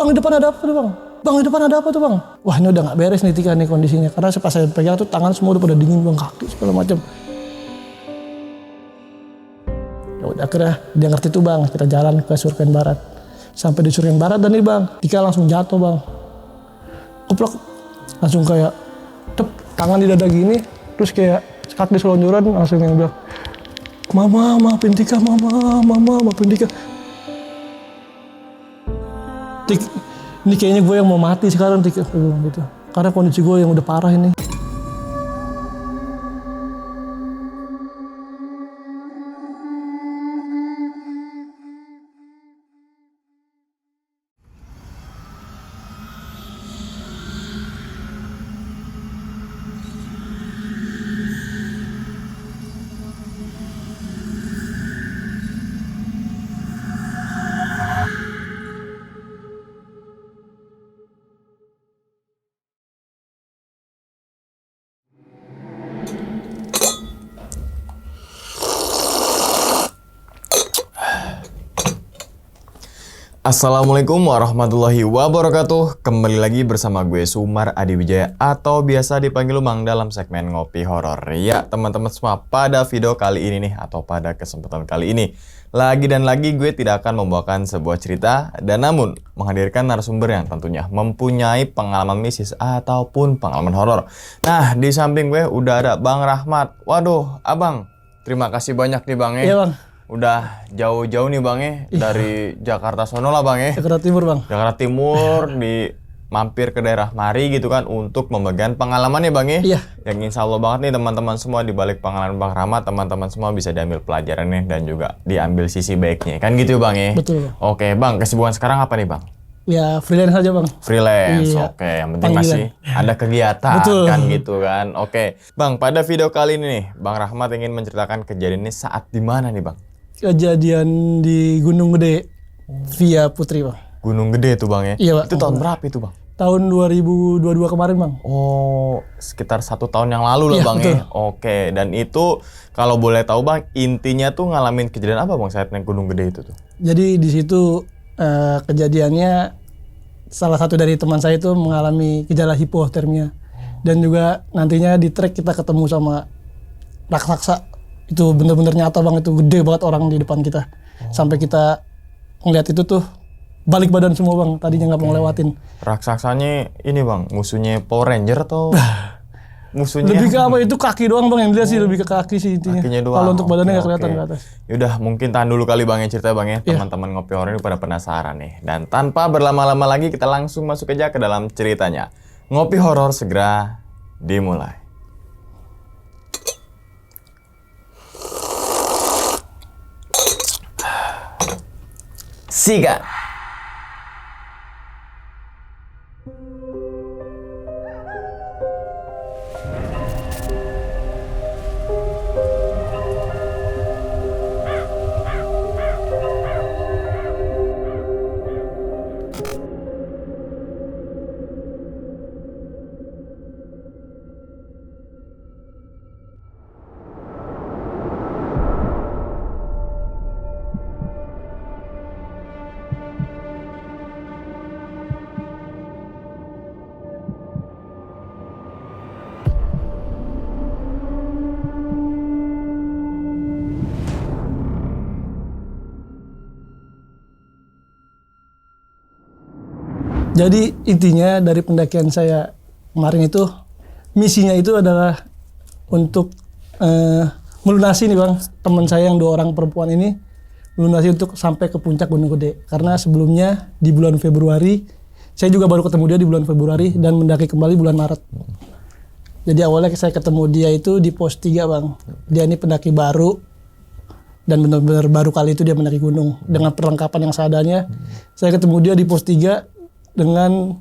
Bang di depan ada apa tuh bang? Bang di depan ada apa tuh bang? Wah ini udah gak beres nih Tika nih kondisinya. Karena pas saya pegang tuh tangan semua udah pada dingin bang, kaki segala macam. Ya udah akhirnya dia ngerti tuh bang, kita jalan ke Surken Barat. Sampai di Surken Barat dan nih bang, Tika langsung jatuh bang. Keplok, langsung kayak tangan di dada gini, terus kayak kaki selonjoran langsung yang bilang, Mama, maafin Tika, Mama, maafin Tika. Ini kayaknya gue yang mau mati sekarang Tika, gitu. Karena kondisi gue yang udah parah ini. Assalamualaikum warahmatullahi wabarakatuh. Kembali lagi bersama gue Sumar Adi Wijaya atau biasa dipanggil Lumang dalam segmen Ngopi Horor. Ya teman-teman semua, pada video kali ini nih atau pada kesempatan kali ini lagi dan lagi gue tidak akan membawakan sebuah cerita dan namun menghadirkan narasumber yang tentunya mempunyai pengalaman mistis ataupun pengalaman horor. Nah di samping gue udah ada Bang Rahmat. Waduh abang, terima kasih banyak nih bang ya. Iya bang. Udah jauh-jauh nih bang ya, dari Jakarta sono lah bang ya. Jakarta Timur bang. Jakarta Timur di mampir ke daerah Mari gitu kan untuk memegang pengalaman ya bang ya. Iya. Yang insya Allah banget nih teman-teman semua di balik pengalaman Bang Rahmat, teman-teman semua bisa diambil pelajarannya dan juga diambil sisi baiknya. Kan gitu bang ya. Betul. Oke bang, kesibukan sekarang apa nih bang? Ya freelance aja bang. Freelance, iya. Oke. Yang penting Panggilan. masih ada kegiatan. Betul. Kan gitu kan. Oke. Bang, pada video kali ini nih, Bang Rahmat ingin menceritakan kejadian ini saat di mana nih bang? Kejadian di Gunung Gede via Putri bang. Gunung Gede tuh bang ya? Iya pak. Itu tahun berapa itu bang? Tahun 2022 kemarin bang. Oh, sekitar 1 tahun yang lalu lah Iya, bang betul. ya? Oke, dan itu kalau boleh tahu bang, intinya tuh ngalamin kejadian apa bang saat naik Gunung Gede itu tuh? Jadi di situ kejadiannya salah satu dari teman saya itu mengalami gejala hipotermia. Dan juga nantinya di trek kita ketemu sama raksasa. Itu bener-bener nyata bang, itu gede banget orang di depan kita. Sampai kita ngeliat itu tuh balik badan semua bang, tadinya nggak mau lewatin. Raksasanya ini bang, musuhnya Power Ranger atau musuhnya? Lebih ke apa, itu kaki doang bang yang dilihat sih, lebih ke kaki sih intinya. Kakinya doang. Kalau untuk badannya nggak Oke, kelihatan oke. ke atas. Yaudah, mungkin tahan dulu kali bang ya cerita bang ya. Teman-teman ngopi horor ini pada penasaran nih. Dan tanpa berlama-lama lagi kita langsung masuk aja ke dalam ceritanya. Ngopi horor segera dimulai. Sikat. Jadi intinya dari pendakian saya kemarin itu, misinya itu adalah untuk melunasi nih bang, teman saya yang 2 orang perempuan ini, melunasi untuk sampai ke puncak Gunung Gede. Karena sebelumnya di bulan Februari, saya juga baru ketemu dia di bulan Februari dan mendaki kembali bulan Maret. Jadi awalnya saya ketemu dia itu di pos 3 bang. Dia ini pendaki baru dan benar-benar baru kali itu dia mendaki gunung dengan perlengkapan yang seadanya. Saya ketemu dia di pos 3 dengan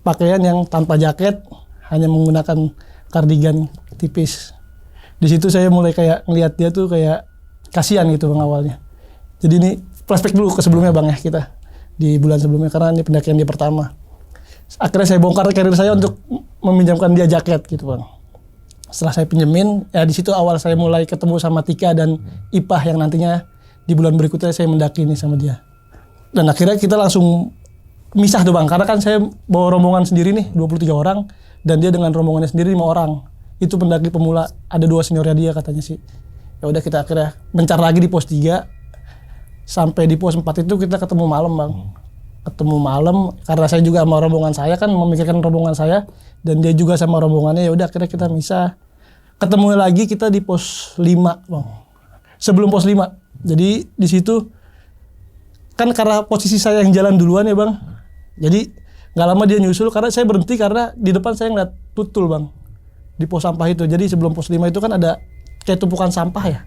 pakaian yang tanpa jaket, hanya menggunakan kardigan tipis. Di situ saya mulai kayak ngelihat dia tuh kayak kasihan gitu bang awalnya. Jadi ini flashback dulu ke sebelumnya bang ya, kita di bulan sebelumnya karena ini pendakian dia pertama. Akhirnya saya bongkar karir saya untuk meminjamkan dia jaket gitu bang. Setelah saya pinjemin, ya di situ awal saya mulai ketemu sama Tika dan Ipah yang nantinya di bulan berikutnya saya mendaki ini sama dia. Dan akhirnya kita langsung misah tuh bang, karena kan saya bawa rombongan sendiri nih 23 orang dan dia dengan rombongannya sendiri 5 orang. Itu pendaki pemula, ada 2 seniornya dia katanya sih. Ya udah kita akhirnya mencar lagi di pos 3. Sampai di pos 4 itu kita ketemu malam bang. Ketemu malam karena saya juga sama rombongan saya kan memikirkan rombongan saya dan dia juga sama rombongannya, ya udah akhirnya kita misah. Ketemu lagi kita di pos 5 bang. Sebelum pos 5. Jadi di situ kan karena posisi saya yang jalan duluan ya bang. Jadi nggak lama dia nyusul karena saya berhenti karena di depan saya ngeliat tutul bang di pos sampah itu. Jadi sebelum pos 5 itu kan ada kayak tumpukan sampah ya.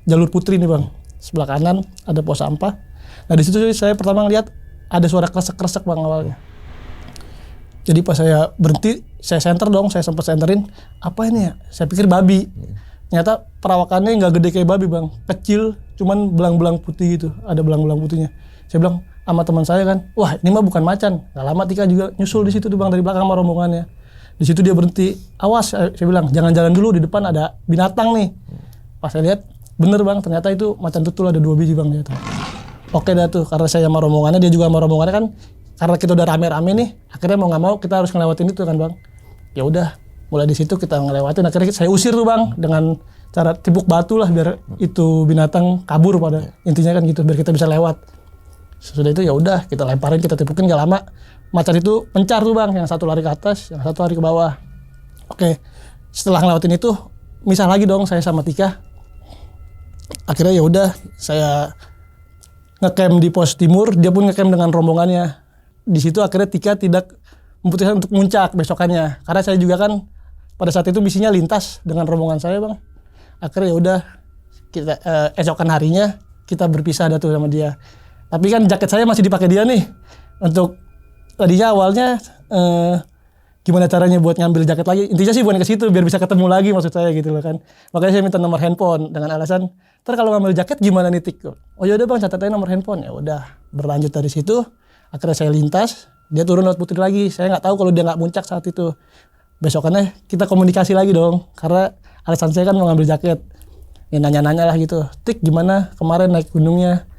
Jalur Putri nih bang. Sebelah kanan ada pos sampah. Nah di situ saya pertama ngeliat ada suara kresek-kresek bang awalnya. Jadi pas saya berhenti, saya senter dong, saya sempat senterin. Apa ini ya? Saya pikir babi. Ternyata perawakannya nggak gede kayak babi bang, kecil, cuman belang-belang putih gitu, ada belang-belang putihnya. Saya bilang sama teman saya kan, wah ini mah bukan macan. Gak lama Tika juga nyusul di situ tuh bang dari belakang sama rombongannya. Di situ dia berhenti, awas, saya bilang jangan jalan dulu di depan ada binatang nih. Pas saya lihat, bener bang, ternyata itu macan tutul ada 2 biji bang dia tuh. Oke dah tuh, karena saya sama rombongannya, dia juga sama rombongannya kan, karena kita udah rame-rame nih, akhirnya mau nggak mau kita harus ngelewatin itu kan bang. Ya udah, mulai di situ kita ngelewatin, akhirnya saya usir tuh bang dengan cara tibuk batu lah biar itu binatang kabur pada intinya kan gitu, biar kita bisa lewat. Sesudah itu ya udah kita lemparin, kita tipukin, gak lama macan itu pencar tuh bang, yang satu lari ke atas, yang satu lari ke bawah. Oke, setelah ngelewatin itu misah lagi dong saya sama Tika. Akhirnya ya udah saya ngecamp di pos timur, dia pun ngecamp dengan rombongannya. Di situ akhirnya Tika tidak memutuskan untuk muncak besokannya, karena saya juga kan pada saat itu misinya lintas dengan rombongan saya bang. Akhirnya ya udah kita esokan harinya kita berpisah dah tuh sama dia. Tapi kan jaket saya masih dipakai dia nih. Untuk tadinya awalnya gimana caranya buat ngambil jaket lagi. Intinya sih bukan ke situ biar bisa ketemu lagi maksud saya gitu loh kan. Makanya saya minta nomor handphone dengan alasan, "Ntar kalau ngambil jaket gimana nih Tik?" "Oh ya udah Bang, catat aja nomor handphone." Ya udah, berlanjut dari situ. Akhirnya saya lintas, dia turun lewat Putri lagi. Saya nggak tahu kalau dia nggak muncak saat itu. Besokannya kita komunikasi lagi dong, karena alasan saya kan mau ngambil jaket. Ya nanya-nanya lah gitu, "Tik gimana kemarin naik gunungnya?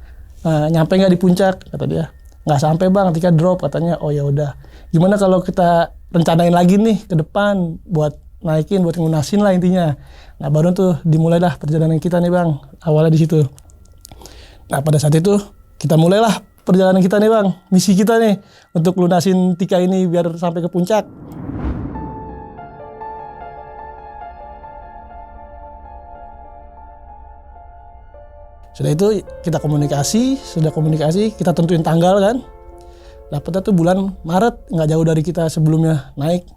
Nyampe nggak di puncak?" Kata dia. "Nggak sampai Bang, Tika drop," katanya. "Oh ya udah. Gimana kalau kita rencanain lagi nih ke depan buat naikin, buat ngunasin lah intinya." Nah baru tuh dimulailah perjalanan kita nih Bang, awalnya di situ. Nah pada saat itu kita mulailah perjalanan kita nih Bang, misi kita nih untuk lunasin Tika ini biar sampai ke puncak. Sudah itu kita sudah komunikasi, kita tentuin tanggal kan. Dapetnya tuh bulan Maret, nggak jauh dari kita sebelumnya naik.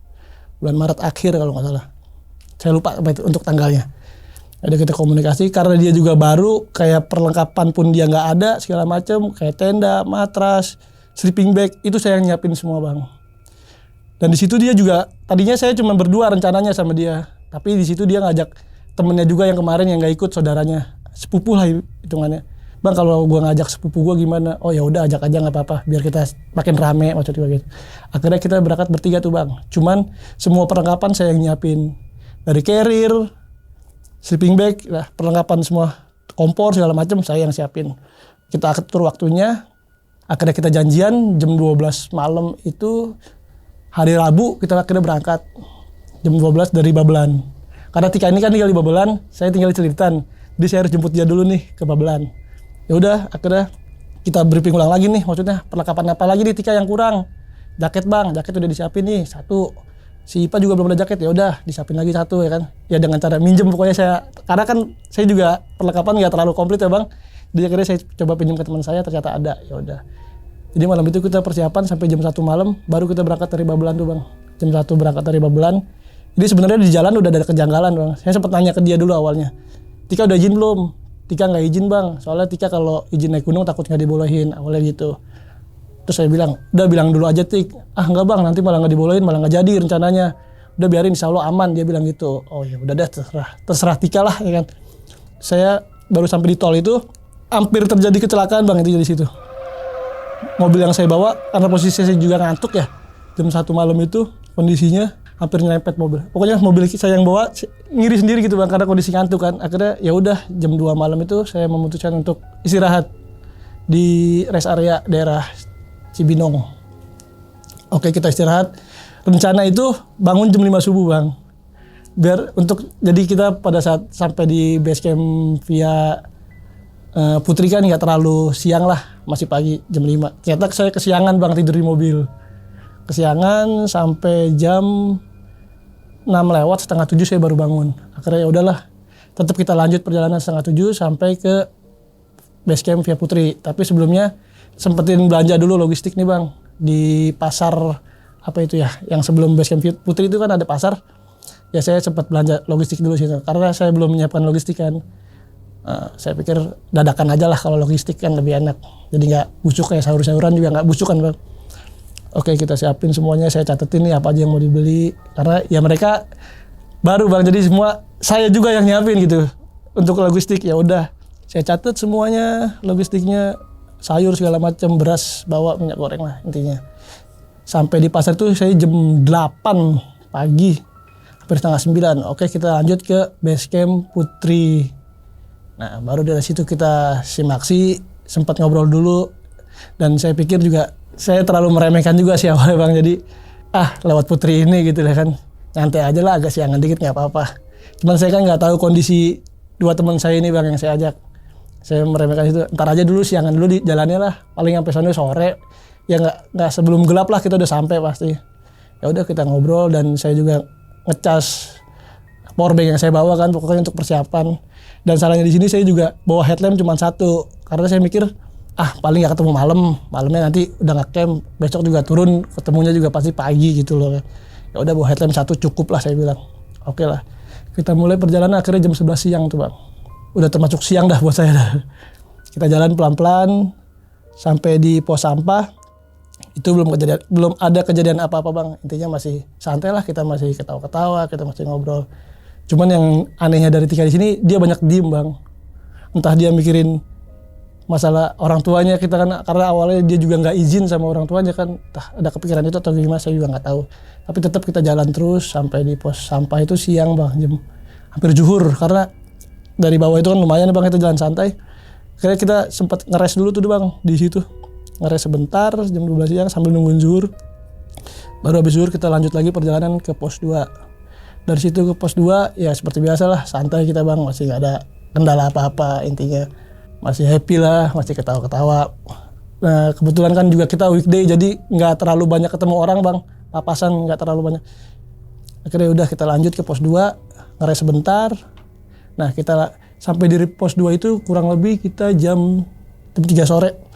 Bulan Maret akhir kalau nggak salah. Saya lupa untuk tanggalnya. Ada kita komunikasi karena dia juga baru, kayak perlengkapan pun dia nggak ada segala macam, kayak tenda, matras, sleeping bag itu saya yang nyiapin semua Bang. Dan di situ dia juga tadinya saya cuma berdua rencananya sama dia, tapi di situ dia ngajak temennya juga yang kemarin yang nggak ikut, saudaranya, sepupu lah hitungannya. "Bang kalau gua ngajak sepupu gua gimana?" "Oh ya udah ajak aja nggak apa-apa, biar kita makin rame," maksudnya gitu. Akhirnya kita berangkat bertiga tuh Bang. Cuman semua perlengkapan saya yang nyiapin. Dari carrier, sleeping bag, lah, perlengkapan semua, kompor segala macam saya yang siapin. Kita atur waktunya. Akhirnya kita janjian jam 12 malam itu hari Rabu kita akhirnya berangkat. Jam 12 dari Babelan. Karena Tika ini kan tinggal di Babelan, saya tinggal di Celilitan. Jadi saya harus jemput dia dulu nih ke Babelan. Ya udah akhirnya kita briefing ulang lagi nih, maksudnya perlengkapan apa lagi nih Tika yang kurang. Jaket Bang, jaket udah disiapin nih 1. Si Ipa juga belum ada jaket, ya udah disiapin lagi 1 ya kan. Ya dengan cara minjem pokoknya saya, karena kan saya juga perlengkapan nggak terlalu komplit ya Bang. Jadi akhirnya saya coba pinjam ke teman saya, ternyata ada, ya udah. Jadi malam itu kita persiapan sampai jam 1 malam, baru kita berangkat dari Babelan tuh Bang. Jam 1 berangkat dari Babelan. Jadi sebenarnya di jalan udah ada kejanggalan Bang. Saya sempat nanya ke dia dulu awalnya, "Tika udah izin belum?" "Tika nggak izin Bang, soalnya Tika kalau izin naik gunung takut nggak dibolehin," awalnya gitu. Terus saya bilang, "Udah bilang dulu aja Tik." "Ah nggak Bang, nanti malah nggak dibolehin, malah nggak jadi rencananya. Udah biarin, insya Allah aman," dia bilang gitu. Oh ya udah deh, terserah Tika lah ya kan. Saya baru sampai di tol itu hampir terjadi kecelakaan Bang, itu di situ. Mobil yang saya bawa karena posisi saya juga ngantuk ya. Jam 1 malam itu kondisinya hampir nyerempet mobil. Pokoknya mobil saya yang bawa ngiri sendiri gitu Bang karena kondisi ngantuk kan. Akhirnya ya udah jam 2 malam itu saya memutuskan untuk istirahat di rest area daerah Cibinong. Oke, kita istirahat. Rencana itu bangun jam 5 subuh bang. Jadi kita pada saat sampai di base camp via Putri kan nggak terlalu siang lah, masih pagi jam 5. Ternyata saya kesiangan bang tidur di mobil. Kesiangan sampai jam 6 lewat, setengah 7 saya baru bangun. Akhirnya ya udahlah, tetap kita lanjut perjalanan setengah 7 sampai ke base camp via Putri. Tapi sebelumnya sempetin belanja dulu logistik nih bang di pasar apa itu ya, yang sebelum base camp Putri itu kan ada pasar. Ya saya sempat belanja logistik dulu situ karena saya belum menyiapkan logistik kan. Saya pikir dadakan aja lah kalau logistik kan lebih enak. Jadi nggak busuk kayak sayur-sayuran juga nggak busuk kan bang. Oke, kita siapin semuanya, saya catetin nih apa aja yang mau dibeli. Karena ya mereka baru bang, jadi semua saya juga yang nyiapin gitu. Untuk logistik ya udah, saya catat semuanya logistiknya, sayur segala macam, beras, bawa minyak goreng lah intinya. Sampai di pasar tuh saya jam 8 pagi, hampir setengah 9. Oke, kita lanjut ke base camp Putri. Nah, baru dari situ kita simaksi, sempat ngobrol dulu. Dan saya pikir juga, saya terlalu meremehkan juga sih awalnya bang. Jadi, lewat Putri ini gitu lah kan. Nyantai aja lah, agak siangan dikit gak apa-apa. Cuman saya kan gak tahu kondisi dua teman saya ini bang yang saya ajak. Saya meremehkan itu, ntar aja dulu siangan dulu di jalannya lah. Paling sampai sana sore. Ya nggak sebelum gelap lah kita udah sampai pasti. Ya udah kita ngobrol dan saya juga ngecas powerbank yang saya bawa kan pokoknya untuk persiapan. Dan salahnya di sini saya juga bawa headlamp cuma satu karena saya mikir paling nggak ketemu malamnya nanti udah nggak camp, besok juga turun ketemunya juga pasti pagi gitu loh. Ya udah bawa headlamp satu cukup lah saya bilang. Oke lah, kita mulai perjalanan akhirnya jam 11 siang tuh bang. Udah termasuk siang dah buat saya dah. Kita jalan pelan-pelan sampai di pos sampah. Itu belum ada kejadian apa-apa bang. Intinya masih santai lah, kita masih ketawa-ketawa, kita masih ngobrol. Cuman yang anehnya dari Tika di sini, dia banyak diem bang. Entah dia mikirin masalah orang tuanya kita kan, karena awalnya dia juga nggak izin sama orang tuanya kan. Entah ada kepikiran itu atau gimana saya juga nggak tahu. Tapi tetap kita jalan terus sampai di pos sampah itu siang bang, jam hampir zuhur. Karena dari bawah itu kan lumayan bang, kita jalan santai. Akhirnya kita sempat ngeres dulu tuh bang di situ. Ngeres sebentar jam 12 siang sambil nungguin zuhur. Baru habis zuhur kita lanjut lagi perjalanan ke pos 2. Dari situ ke pos 2 ya seperti biasa lah, santai kita bang, masih gak ada kendala apa-apa intinya. Masih happy lah, masih ketawa-ketawa. Nah kebetulan kan juga kita weekday jadi gak terlalu banyak ketemu orang bang, papasan gak terlalu banyak. Akhirnya udah kita lanjut ke pos 2, ngeres sebentar. Nah kita sampai di pos 2 itu kurang lebih kita jam 3 sore.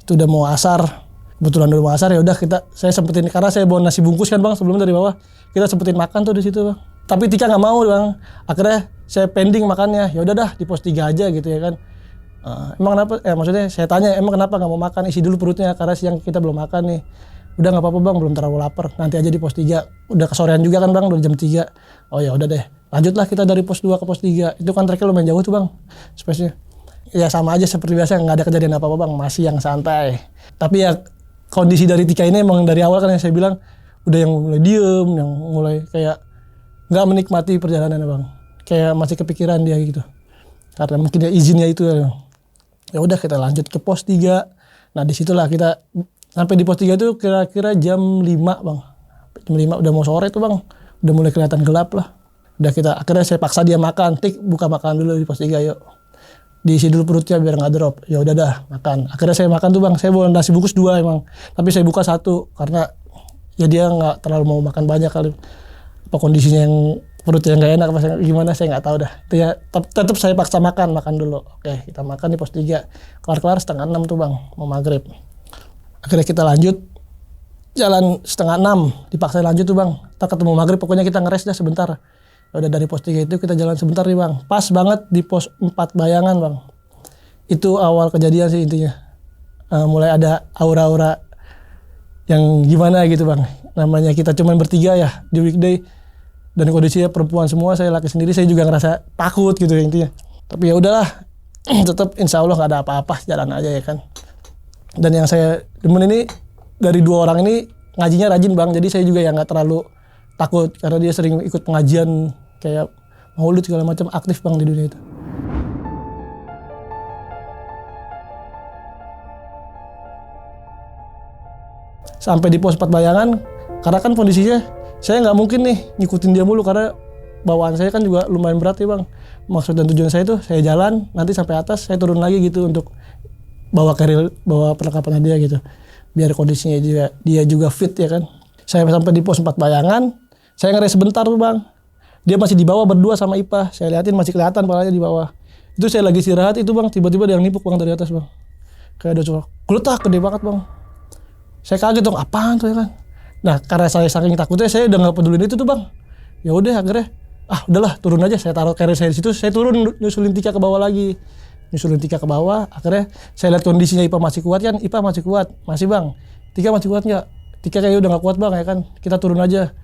Itu udah mau asar. Kebetulan udah mau asar ya udah saya sempetin karena saya bawa nasi bungkus kan bang sebelum dari bawah. Kita sempetin makan tuh di situ bang. Tapi Tika nggak mau bang. Akhirnya saya pending makannya. Ya udah dah di pos 3 aja gitu ya kan. Emang kenapa? Maksudnya saya tanya emang kenapa nggak mau makan, isi dulu perutnya karena siang kita belum makan nih. Udah nggak apa-apa bang, belum terlalu lapar. Nanti aja di pos 3. Udah kesorean juga kan bang, udah jam 3. Oh ya udah deh. Lanjutlah kita dari pos 2 ke pos 3. Itu kan treknya lumayan jauh tuh bang. Space-nya. Ya sama aja seperti biasa, nggak ada kejadian apa-apa bang, masih yang santai. Tapi ya kondisi dari Tika ini emang dari awal kan yang saya bilang udah yang mulai diem, yang mulai kayak nggak menikmati perjalanan bang, kayak masih kepikiran dia gitu. Karena mungkin ya izinnya itu. Ya udah kita lanjut ke pos 3. Nah disitulah kita sampai di pos 3 itu kira-kira jam 5 bang. Jam 5 udah mau sore tuh bang, udah mulai kelihatan gelap lah. Udah akhirnya saya paksa dia makan, Tik buka makan dulu di pos 3 yuk. Diisi dulu perutnya biar nggak drop. Ya udah dah makan. Akhirnya saya makan tuh bang. Saya bawa nasi bungkus 2 emang. Tapi saya buka 1 karena ya dia nggak terlalu mau makan banyak kali. Apa kondisinya yang perutnya nggak enak apa gimana saya nggak tahu dah. Ya tetap saya paksa makan dulu. Oke kita makan di pos 3. Kelar 5:30 tuh bang mau maghrib. Akhirnya kita lanjut jalan 5:30. Dipaksa lanjut tuh bang. Ntar ketemu maghrib pokoknya kita ngeres dah sebentar. Udah dari pos 3 itu kita jalan sebentar nih bang. Pas banget di pos 4 Bayangan bang. Itu awal kejadian sih intinya. Mulai ada aura-aura yang gimana gitu bang. Namanya kita cuman bertiga ya di weekday. Dan kondisinya perempuan semua, saya laki sendiri. Saya juga ngerasa takut gitu ya intinya. Tapi ya udahlah. Tetap insya Allah gak ada apa-apa. Jalan aja ya kan. Dan yang saya demen ini dari 2 orang ini ngajinya rajin bang. Jadi saya juga ya gak terlalu takut karena dia sering ikut pengajian kayak maulid segala macam, aktif bang di dunia itu. sampai di pos 4 bayangan, karena kan kondisinya saya nggak mungkin nih ngikutin dia mulu karena bawaan saya kan juga lumayan berat ya bang. Maksud dan tujuan saya itu saya jalan nanti sampai atas saya turun lagi gitu untuk bawa carrier, bawa perlengkapan dia gitu biar kondisinya dia juga fit ya kan. Saya sampai di pos 4 bayangan, saya ngeres sebentar tuh bang, dia masih di bawah berdua sama Ipa, saya liatin masih kelihatan palanya di bawah. Itu saya lagi istirahat itu bang, tiba-tiba ada yang nipuk bang dari atas bang, kayak ada suara geletak gede banget bang. Saya kaget dong, apaan tuh ya kan. Nah karena saya saking takutnya saya udah nggak pedulin itu tuh bang. Ya udah akhirnya udahlah turun aja, saya taruh carrier saya di situ, saya turun nyusulin Tika ke bawah lagi. Nyusulin Tika ke bawah, akhirnya saya lihat kondisinya Ipa masih kuat kan, Ipa masih kuat, masih bang. Tika masih kuat nggak? Tika kayaknya udah nggak kuat bang ya kan, kita turun aja.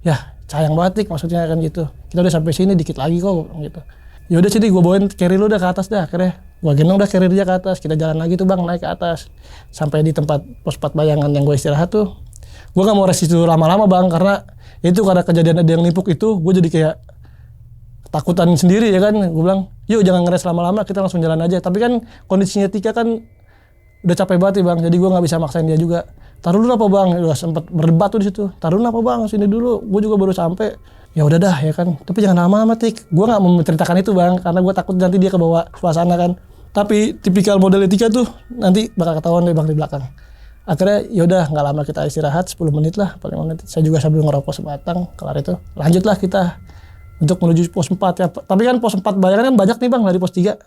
Ya sayang banget Tik, maksudnya kan gitu. Kita udah sampai sini dikit lagi kok gitu. Ya udah sini gue bawain carrier lu udah ke atas dah, akhirnya gue gendong dah carrier dia ke atas, kita jalan lagi tuh bang naik ke atas. Sampai di tempat pos 4 bayangan yang gue istirahat tuh, gue nggak mau rest itu lama-lama bang karena itu karena kejadian ada yang nipuk itu, gue jadi kayak takutan sendiri ya kan. Gue bilang yuk jangan ngeres lama-lama, kita langsung jalan aja. Tapi kan kondisinya Tika kan udah capek banget ya bang, jadi gue nggak bisa maksain dia juga. Taruh dulu apa bang, udah sempet berdebat tuh di situ. Taruh dulu apa bang, sini dulu, gue juga baru sampai. Ya udah dah ya kan, tapi jangan lama-lama Tik. Gue nggak mau menceritakan itu bang, karena gue takut nanti dia kebawa suasana kan. Tapi tipikal model Tika tuh nanti bakal ketahuan deh bang di belakang. Akhirnya yaudah nggak lama kita istirahat 10 menit lah paling menit. Saya juga sambil ngerokok sebatang, kelar itu lanjutlah kita untuk menuju pos 4 ya. Tapi kan pos 4 bayangan kan banyak nih bang dari pos 3.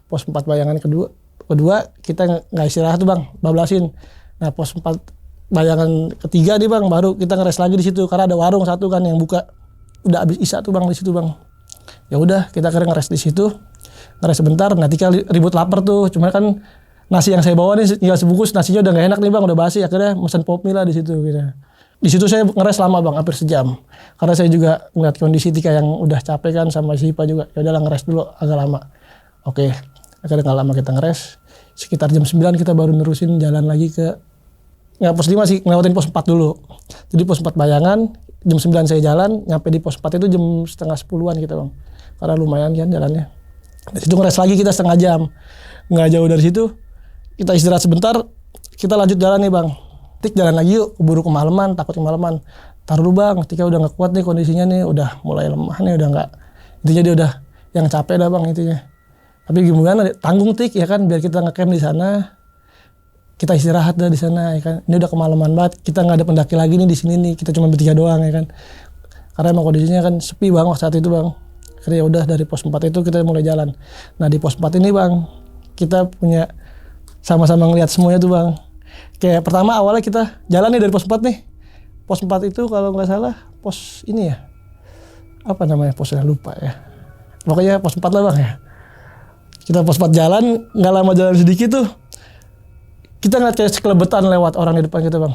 Pos 4 bayangan kedua kita nggak istirahat tuh bang, bablasin. Nah pos 4 bayangan ketiga nih bang, baru kita ngeres lagi di situ karena ada warung satu kan yang buka. Udah habis isya tuh bang di situ bang. Ya udah kita akhirnya ngeres di situ, ngeres sebentar. Nanti kali ribut lapar tuh, cuma kan nasi yang saya bawa nih tinggal sebungkus, nasinya udah nggak enak nih bang, udah basi. Akhirnya mesen pop mie lah di situ gitu. Di situ saya ngeres lama bang, hampir sejam. Karena saya juga ngeliat kondisi Tika yang udah capek kan sama si Ipa juga. Ya udahlah ngeres dulu agak lama. Oke, akhirnya nggak lama kita ngeres. Sekitar jam 9 kita baru nerusin jalan lagi ke pos 5 sih, ngelewatin pos 4 dulu. Jadi pos 4 bayangan, jam 9 saya jalan, nyampe di pos 4 itu jam setengah 10-an kita bang. Karena lumayan kan jalannya. Dari situ ngeres lagi kita setengah jam. Nggak jauh dari situ, kita istirahat sebentar, kita lanjut jalan nih bang. Tik jalan lagi yuk, keburu kemalaman, takut kemalaman. Taruh dulu bang, Tika udah nggak kuat nih kondisinya nih, udah mulai lemah nih, udah nggak. Intinya dia udah yang capek dah bang intinya. Tapi gimana, tanggung Tik ya kan, biar kita ngecamp di sana. Kita istirahat dah di sana ya kan. Ini udah kemalaman banget, kita nggak ada pendaki lagi nih di sini nih, kita cuma bertiga doang ya kan. Karena emang kondisinya kan sepi bang saat itu bang. Akhirnya udah dari pos 4 itu kita mulai jalan. Nah di pos 4 ini bang, kita punya sama-sama ngeliat semuanya tuh bang. Kayak pertama awalnya kita jalan nih dari pos 4 nih. Pos 4 itu kalau nggak salah pos ini ya. Apa namanya posnya lupa ya. Pokoknya pos 4 lah bang ya. Kita pos 4 jalan, nggak lama jalan sedikit tuh. Kita ngeliat kayak sekelebetan lewat orang di depan kita bang.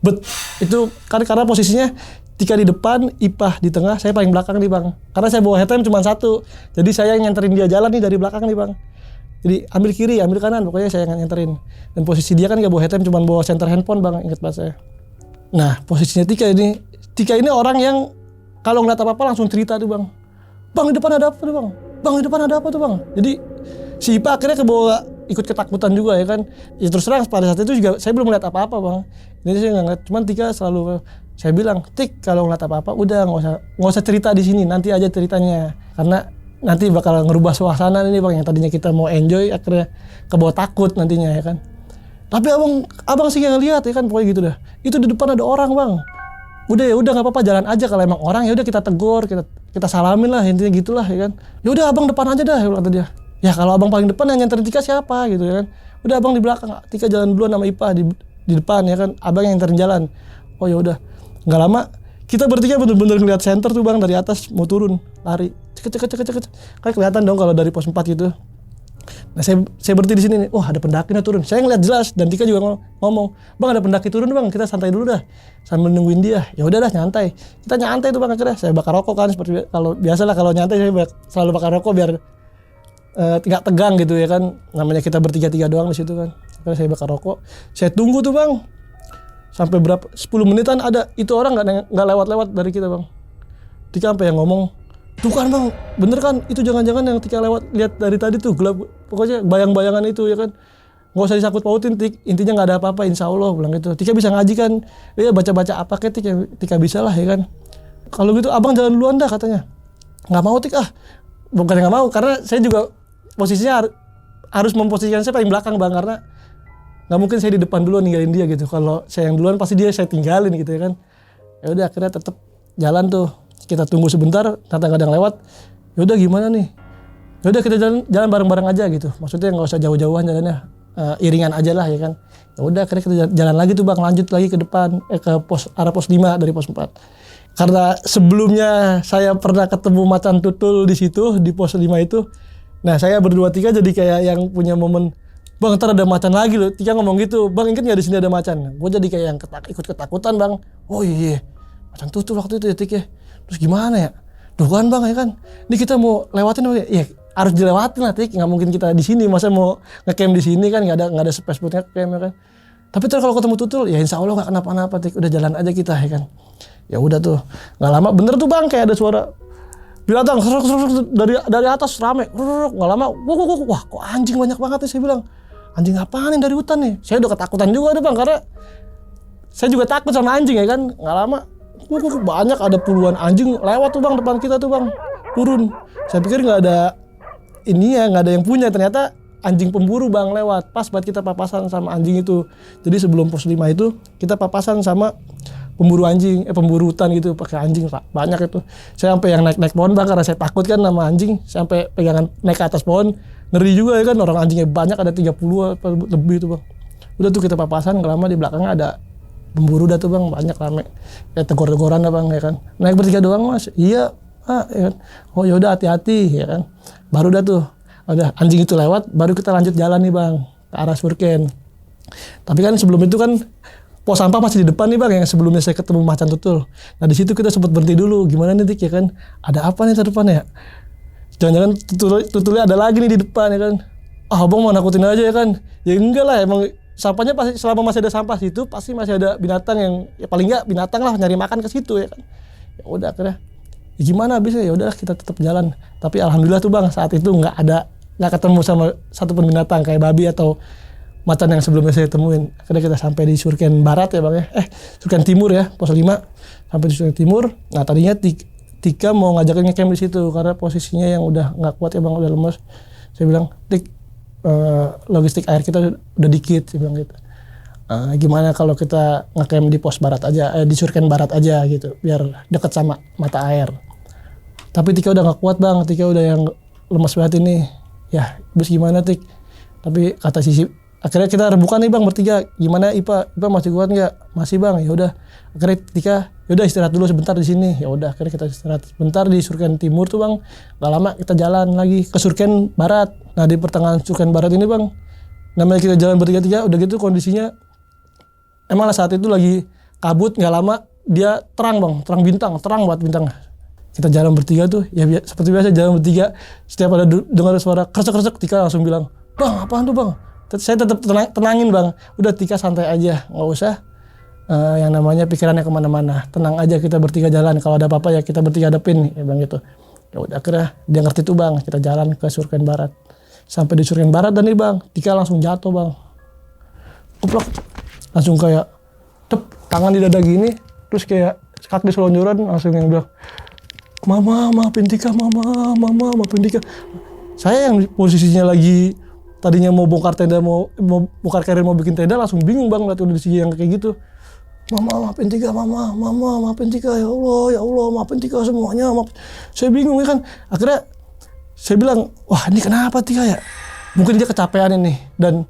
Bet. Itu karena posisinya Tika di depan, Ipah di tengah, saya paling belakang nih bang. Karena saya bawa headlamp cuma satu. Jadi saya nyenterin dia jalan nih dari belakang nih bang. Jadi ambil kiri, ambil kanan, pokoknya saya yang nyenterin. Dan posisi dia kan nggak bawa headlamp, cuma bawa center handphone bang, ingat banget saya. Nah posisinya Tika ini orang yang kalau ngeliat apa-apa langsung cerita tuh bang. Bang di depan ada apa tuh bang? Bang di depan ada apa tuh bang? Jadi si Ipa akhirnya kebawa ikut ketakutan juga ya kan. Ya terus terang pada saat itu juga saya belum ngeliat apa-apa bang. Jadi saya nggak ngeliat, cuman Tika selalu saya bilang, Tik kalau ngeliat apa-apa udah nggak usah cerita di sini, nanti aja ceritanya. Karena nanti bakal ngerubah suasana ini bang, yang tadinya kita mau enjoy akhirnya kebawa takut nantinya ya kan. Tapi abang sih yang lihat ya kan, pokoknya gitu dah. Itu di depan ada orang bang. Udah nggak apa-apa, jalan aja. Kalau emang orang ya udah kita tegur, kita salamin lah, intinya gitulah ya kan. Ya udah abang depan aja dah, kata dia. Ya kalau abang paling depan yang nganterin Tika siapa gitu ya kan. Udah abang di belakang, Tika jalan duluan sama Ipa di depan ya kan. Abang yang nganterin jalan. Oh ya udah. Nggak lama kita bertiga bener-bener ngeliat center tuh bang, dari atas mau turun lari. Cek. Kan kelihatan dong kalau dari pos 4 gitu. Nah saya berhenti di sini nih. Wah ada pendaki nih turun. Saya ngeliat jelas dan Tika juga ngomong, bang ada pendaki turun bang, kita santai dulu dah sambil nungguin dia. Ya udah dah nyantai. Kita nyantai tuh bang akhirnya. Saya bakar rokok kan seperti kalau biasalah kalau nyantai saya selalu bakar rokok biar nggak tegang gitu ya kan. Namanya kita bertiga doang di situ kan. Akhirnya saya bakar rokok. Saya tunggu tuh bang. Sampai berapa 10 menitan ada itu orang nggak lewat dari kita bang. Tika sampai yang ngomong, tuh kan bang, bener kan itu jangan-jangan yang Tika lihat dari tadi tuh gelap, pokoknya bayang-bayangan itu ya kan. nggak usah disangkut pautin Tik, intinya nggak ada apa-apa insya Allah bilang gitu. Tika bisa ngaji kan, iya baca-baca apa kayak Tika bisa lah ya kan. Kalau gitu abang jalan duluan dah katanya. Nggak mau Tik bukan nggak mau, karena saya juga posisinya harus memposisikan saya paling belakang bang, karena nggak mungkin saya di depan duluan ninggalin dia gitu. Kalau saya yang duluan pasti dia saya tinggalin gitu ya kan. Ya udah akhirnya tetap jalan tuh, kita tunggu sebentar, kadang-kadang lewat. Ya udah gimana nih? Ya udah kita jalan bareng-bareng aja gitu. Maksudnya nggak usah jauh-jauhan jalannya, iringan aja lah ya kan. Ya udah akhirnya kita jalan lagi tuh bang, lanjut lagi ke depan, ke arah pos 5 dari pos 4. Karena sebelumnya saya pernah ketemu macan tutul di situ di pos 5 itu. Nah saya berdua Tika jadi kayak yang punya momen, bang ntar ada macan lagi loh. Tika ngomong gitu, bang inget nggak di sini ada macan? Gue jadi kayak yang ikut ketakutan bang. Oh iya, macan tutul waktu itu ya Tik ya. Terus gimana ya? Duh kan bang ya kan, ini kita mau lewatin apa ya? Iya harus dilewatin lah Tik, nggak mungkin kita di sini, masa mau ngecamp di sini kan nggak ada space buat ngecamp ya kan. Tapi terus kalau ketemu tutul ya insya Allah nggak kenapa-napa Tik, udah jalan aja kita ya kan. Ya udah tuh, nggak lama bener tuh bang kayak ada suara binatang dari atas rame, nggak lama, wah kok anjing banyak banget nih, saya bilang anjing apaan nih dari hutan nih. Saya udah ketakutan juga deh bang, karena saya juga takut sama anjing ya kan. Nggak lama, banyak ada puluhan anjing lewat tuh bang depan kita tuh bang, turun. Saya pikir nggak ada ini ya, nggak ada yang punya, ternyata anjing pemburu bang lewat. Pas buat kita papasan sama anjing itu. Jadi sebelum pos 5 itu kita papasan sama pemburu anjing, pemburu hutan gitu, pakai anjing banyak itu. Saya sampai yang naik pohon bang, karena saya takut kan sama anjing, sampai pegangan naik ke atas pohon, ngeri juga ya kan, orang anjingnya banyak, ada 30 apa lebih itu bang. Udah tuh kita papasan, nggak lama di belakangnya ada pemburu dah tuh bang, banyak rame, ya tegor-tegoran dah bang ya kan. Naik bertiga doang mas, iya ya kan. Oh yaudah hati-hati ya kan. Baru dah tuh, udah anjing itu lewat, baru kita lanjut jalan nih bang ke arah Surken. Tapi kan sebelum itu kan pos sampah masih di depan nih bang, yang sebelumnya saya ketemu macan tutul. Nah di situ kita sempat berhenti dulu, gimana nih Tik ya kan, ada apa nih di depan ya? Jangan-jangan tutulnya ada lagi nih di depan ya kan? Abang mau nakutin aja ya kan? Ya enggak lah, emang sampahnya pasti selama masih ada sampah situ pasti masih ada binatang yang ya paling enggak binatang lah nyari makan ke situ ya kan? Ya udah akhirnya ya gimana abisnya, ya udah kita tetap jalan. Tapi alhamdulillah tuh bang saat itu nggak ketemu sama satupun binatang kayak babi atau macan yang sebelumnya saya temuin. Akhirnya kita sampai di Surken Barat ya bang ya, Surken Timur ya, pos 5 sampai di Surken Timur. Nah tadinya Tika mau ngajakin ngecamp di situ karena posisinya yang udah nggak kuat ya bang, udah lemes. Saya bilang Tik, logistik air kita udah dikit, saya bilang gitu. Gimana kalau kita ngecamp di pos barat aja, di Surken Barat aja gitu, biar deket sama mata air. Tapi Tika udah nggak kuat bang, Tika udah yang lemes banget ini. Ya, terus gimana Tik? Tapi kata Sisi, akhirnya kita rebukan nih bang bertiga. Gimana Ipa masih kuat nggak? Masih bang. Ya udah. Akhirnya Tika, ya udah istirahat dulu sebentar di sini. Ya udah. Akhirnya kita istirahat sebentar di Surken Timur tuh bang. Gak lama kita jalan lagi ke Surken Barat. Nah di pertengahan Surken Barat ini bang, namanya kita jalan bertiga-tiga. Udah gitu kondisinya emang lah saat itu lagi kabut. Nggak lama dia terang bang, terang banget bintang. Kita jalan bertiga tuh, ya seperti biasa jalan bertiga. Setiap ada dengar suara kresek-kresek, Tika langsung bilang, bang apaan tuh bang? Saya tetap tenangin bang, udah Tika santai aja, nggak usah yang namanya pikirannya kemana-mana. Tenang aja kita bertiga jalan, kalau ada apa-apa ya kita bertiga hadapin, ya bang gitu. Ya udah akhirnya dia ngerti tuh bang, kita jalan ke Surken Barat. Sampai di Surken Barat dan nih bang, Tika langsung jatuh bang. Kuplok, langsung kayak tangan di dada gini, terus kayak kaki selonjoran, langsung yang bilang, Mama, maafin Tika, Mama, maafin Tika. Saya yang posisinya lagi tadinya mau bongkar tenda, mau bongkar karir, mau bikin tenda, langsung bingung bang lihat kondisi yang kayak gitu. Mama, maafin Tika, Mama, maafin Tika, ya Allah, maafin Tika semuanya. Maaf. Saya bingung ya kan. Akhirnya saya bilang, wah ini kenapa Tika ya? Mungkin dia kecapean ini. Dan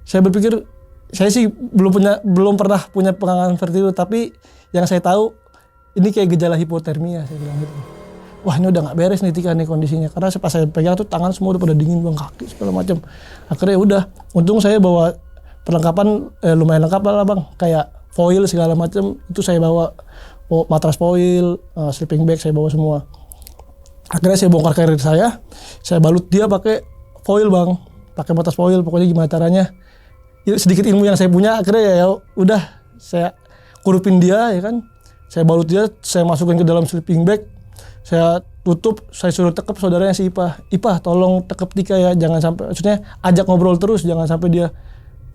saya berpikir, saya sih belum pernah punya pengalaman seperti itu, tapi yang saya tahu ini kayak gejala hipotermia, saya bilang gitu. Wah ini udah nggak beres nih Tika nih kondisinya, karena pas saya pegang tuh tangan semua udah pada dingin bang, kaki segala macam. Akhirnya udah, untung saya bawa perlengkapan lumayan lengkap lah bang, kayak foil segala macam itu saya bawa, matras foil, sleeping bag saya bawa semua. Akhirnya saya bongkar karir saya balut dia pakai foil bang, pakai matras foil. Pokoknya gimana caranya, sedikit ilmu yang saya punya, akhirnya ya udah saya kurupin dia ya kan. Saya balut dia, saya masukin ke dalam sleeping bag, Saya tutup, saya suruh tekep saudaranya si Ipah tolong tekep Tika ya, jangan sampai, maksudnya ajak ngobrol terus, jangan sampai dia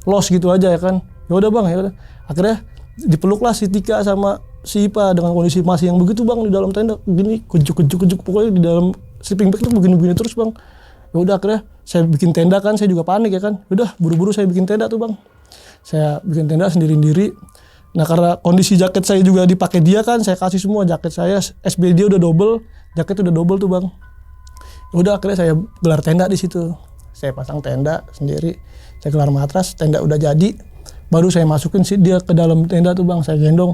lost gitu aja ya kan. Ya udah bang, ya udah. Akhirnya dipeluklah si Tika sama si Ipah dengan kondisi masih yang begitu bang, di dalam tenda gini kejuk pokoknya di dalam sleeping bag tuh begini terus bang. Ya udah akhirnya saya bikin tenda kan, saya juga panik ya kan. Udah buru-buru saya bikin tenda tuh bang. Saya bikin tenda sendiri-sendiri. Nah karena kondisi jaket saya juga dipakai dia kan, saya kasih semua jaket saya, SB dia udah double, jaket udah double tuh bang. Udah akhirnya saya gelar tenda di situ. Saya pasang tenda sendiri, saya gelar matras, tenda udah jadi. Baru saya masukin dia ke dalam tenda tuh bang, saya gendong.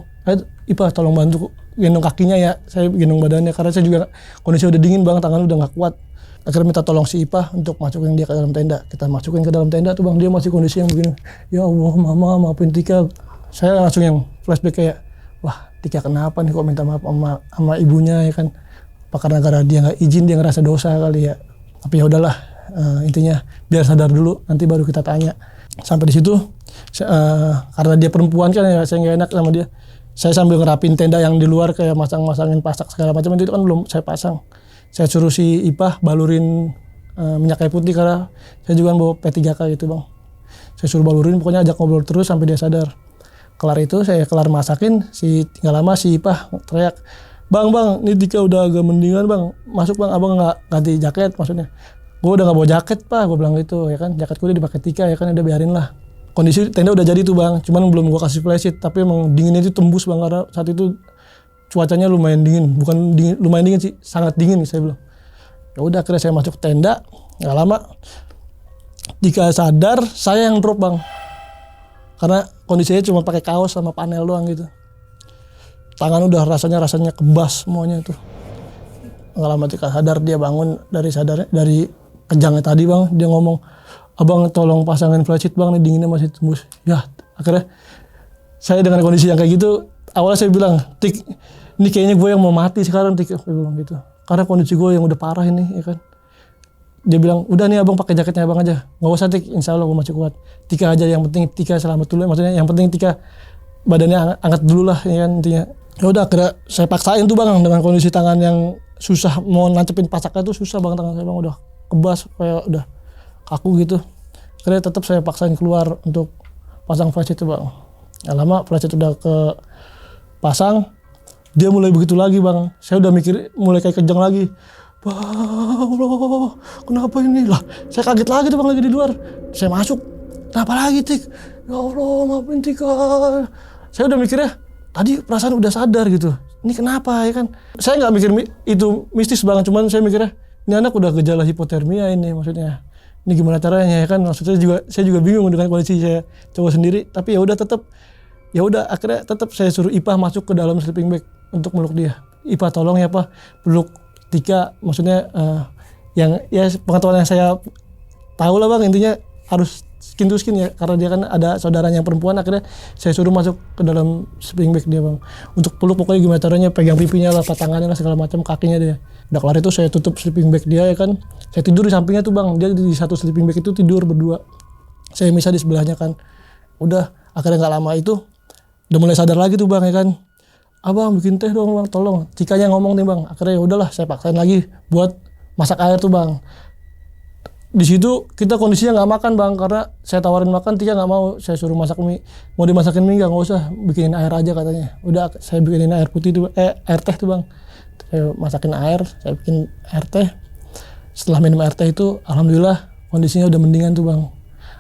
Ipah tolong bantu gendong kakinya ya, saya gendong badannya karena saya juga kondisi udah dingin bang, tangan udah nggak kuat. Akhirnya minta tolong si Ipah untuk masukin dia ke dalam tenda. Kita masukin ke dalam tenda tuh bang, dia masih kondisi yang begini. Ya Allah mama maafin Tika. Saya langsung yang flashback kayak, wah Tika kenapa nih kok minta maaf sama ibunya ya kan? Apa karena gara dia nggak izin, dia ngerasa dosa kali ya. Tapi ya udahlah, intinya biar sadar dulu, nanti baru kita tanya. Sampai di situ, karena dia perempuan kan ya, saya nggak enak sama dia. Saya sambil ngerapin tenda yang di luar kayak masangin pasak segala macam itu kan belum saya pasang. Saya suruh si Ipah balurin minyak kayu putih karena saya juga bawa P3K gitu bang. Saya suruh balurin, pokoknya ajak ngobrol terus sampai dia sadar. Kelar itu saya kelar masakin, tinggal lama si Ipah teriak, bang ini Tika udah agak mendingan bang, masuk bang, abang nggak ganti jaket maksudnya. Gue udah nggak bawa jaket pak, gue bilang gitu ya kan, jaketku udah dipakai Tika ya kan, udah biarin lah. Kondisi tenda udah jadi tuh bang, cuman belum gue kasih flashlight, tapi emang dinginnya itu tembus bang karena saat itu cuacanya lumayan dingin, bukan dingin, lumayan dingin sih, sangat dingin saya bilang. Ya udah akhirnya saya masuk tenda, nggak lama Tika sadar, saya yang drop bang. Karena kondisinya cuma pakai kaos sama panel doang gitu. Tangan udah rasanya kebas semuanya tuh. Nggak lama Tika sadar, dia bangun dari kejangnya tadi bang. Dia ngomong, abang tolong pasangin flashlight bang, nih dinginnya masih tembus. Ya akhirnya saya dengan kondisi yang kayak gitu, awalnya saya bilang, Tik, ini kayaknya gue yang mau mati sekarang Tik. Saya bilang gitu. Karena kondisi gue yang udah parah ini ya kan. Dia bilang, udah nih abang pakai jaketnya abang aja. Nggak usah Tik, insya Allah gue masih kuat. Tika aja, yang penting Tika selamat dulu. Maksudnya yang penting Tika badannya angkat dulu lah ya kan intinya. Ya udah akhirnya saya paksain tuh bang dengan kondisi tangan yang susah mau nancepin pasaknya tuh susah bang, tangan saya bang udah kebas kayak udah kaku gitu. Akhirnya tetap saya paksain keluar untuk pasang flashlight itu bang. Nggak lama flashlight udah ke pasang, dia mulai begitu lagi bang. Saya udah mikir mulai kayak kejang lagi. Allah, kenapa ini lah? Saya kaget lagi tuh bang, lagi di luar. Saya masuk, kenapa lagi Tik? Ya Allah, maafin Tika. Saya udah mikirnya, tadi perasaan udah sadar gitu. Ini kenapa ya kan? Saya nggak mikir itu mistis banget, cuman saya mikirnya, ini anak udah gejala hipotermia ini maksudnya. Ini gimana caranya ya kan? Maksudnya saya juga bingung dengan kondisi saya cowok sendiri. Tapi ya udah tetap, akhirnya tetap saya suruh Ipah masuk ke dalam sleeping bag untuk meluk dia. Ipah tolong ya Pak, peluk Tika, maksudnya yang ya pengetahuan yang saya tahu lah bang, intinya harus skin to skin ya, karena dia kan ada saudaranya yang perempuan. Akhirnya saya suruh masuk ke dalam sleeping bag dia bang untuk peluk, pokoknya gimana caranya, pegang pipinya lah, tangannya lah, segala macam, kakinya dia. Udah kelar itu saya tutup sleeping bag dia ya kan, saya tidur di sampingnya tuh bang, dia di satu sleeping bag itu tidur berdua, saya misah di sebelahnya kan. Udah akhirnya nggak lama itu udah mulai sadar lagi tuh bang ya kan, abang bikin teh dong bang, tolong. Tikanya ngomong nih bang, akhirnya ya udahlah saya paksain lagi buat masak air tuh bang. Di situ kita kondisinya nggak makan bang, karena saya tawarin makan, Tika nggak mau. Saya suruh masak mie, mau dimasakin mie nggak usah, bikinin air aja katanya. Udah saya bikinin air putih tuh, air teh tuh bang. Saya masakin air, saya bikin air teh. Setelah minum air teh itu, alhamdulillah kondisinya udah mendingan tuh bang.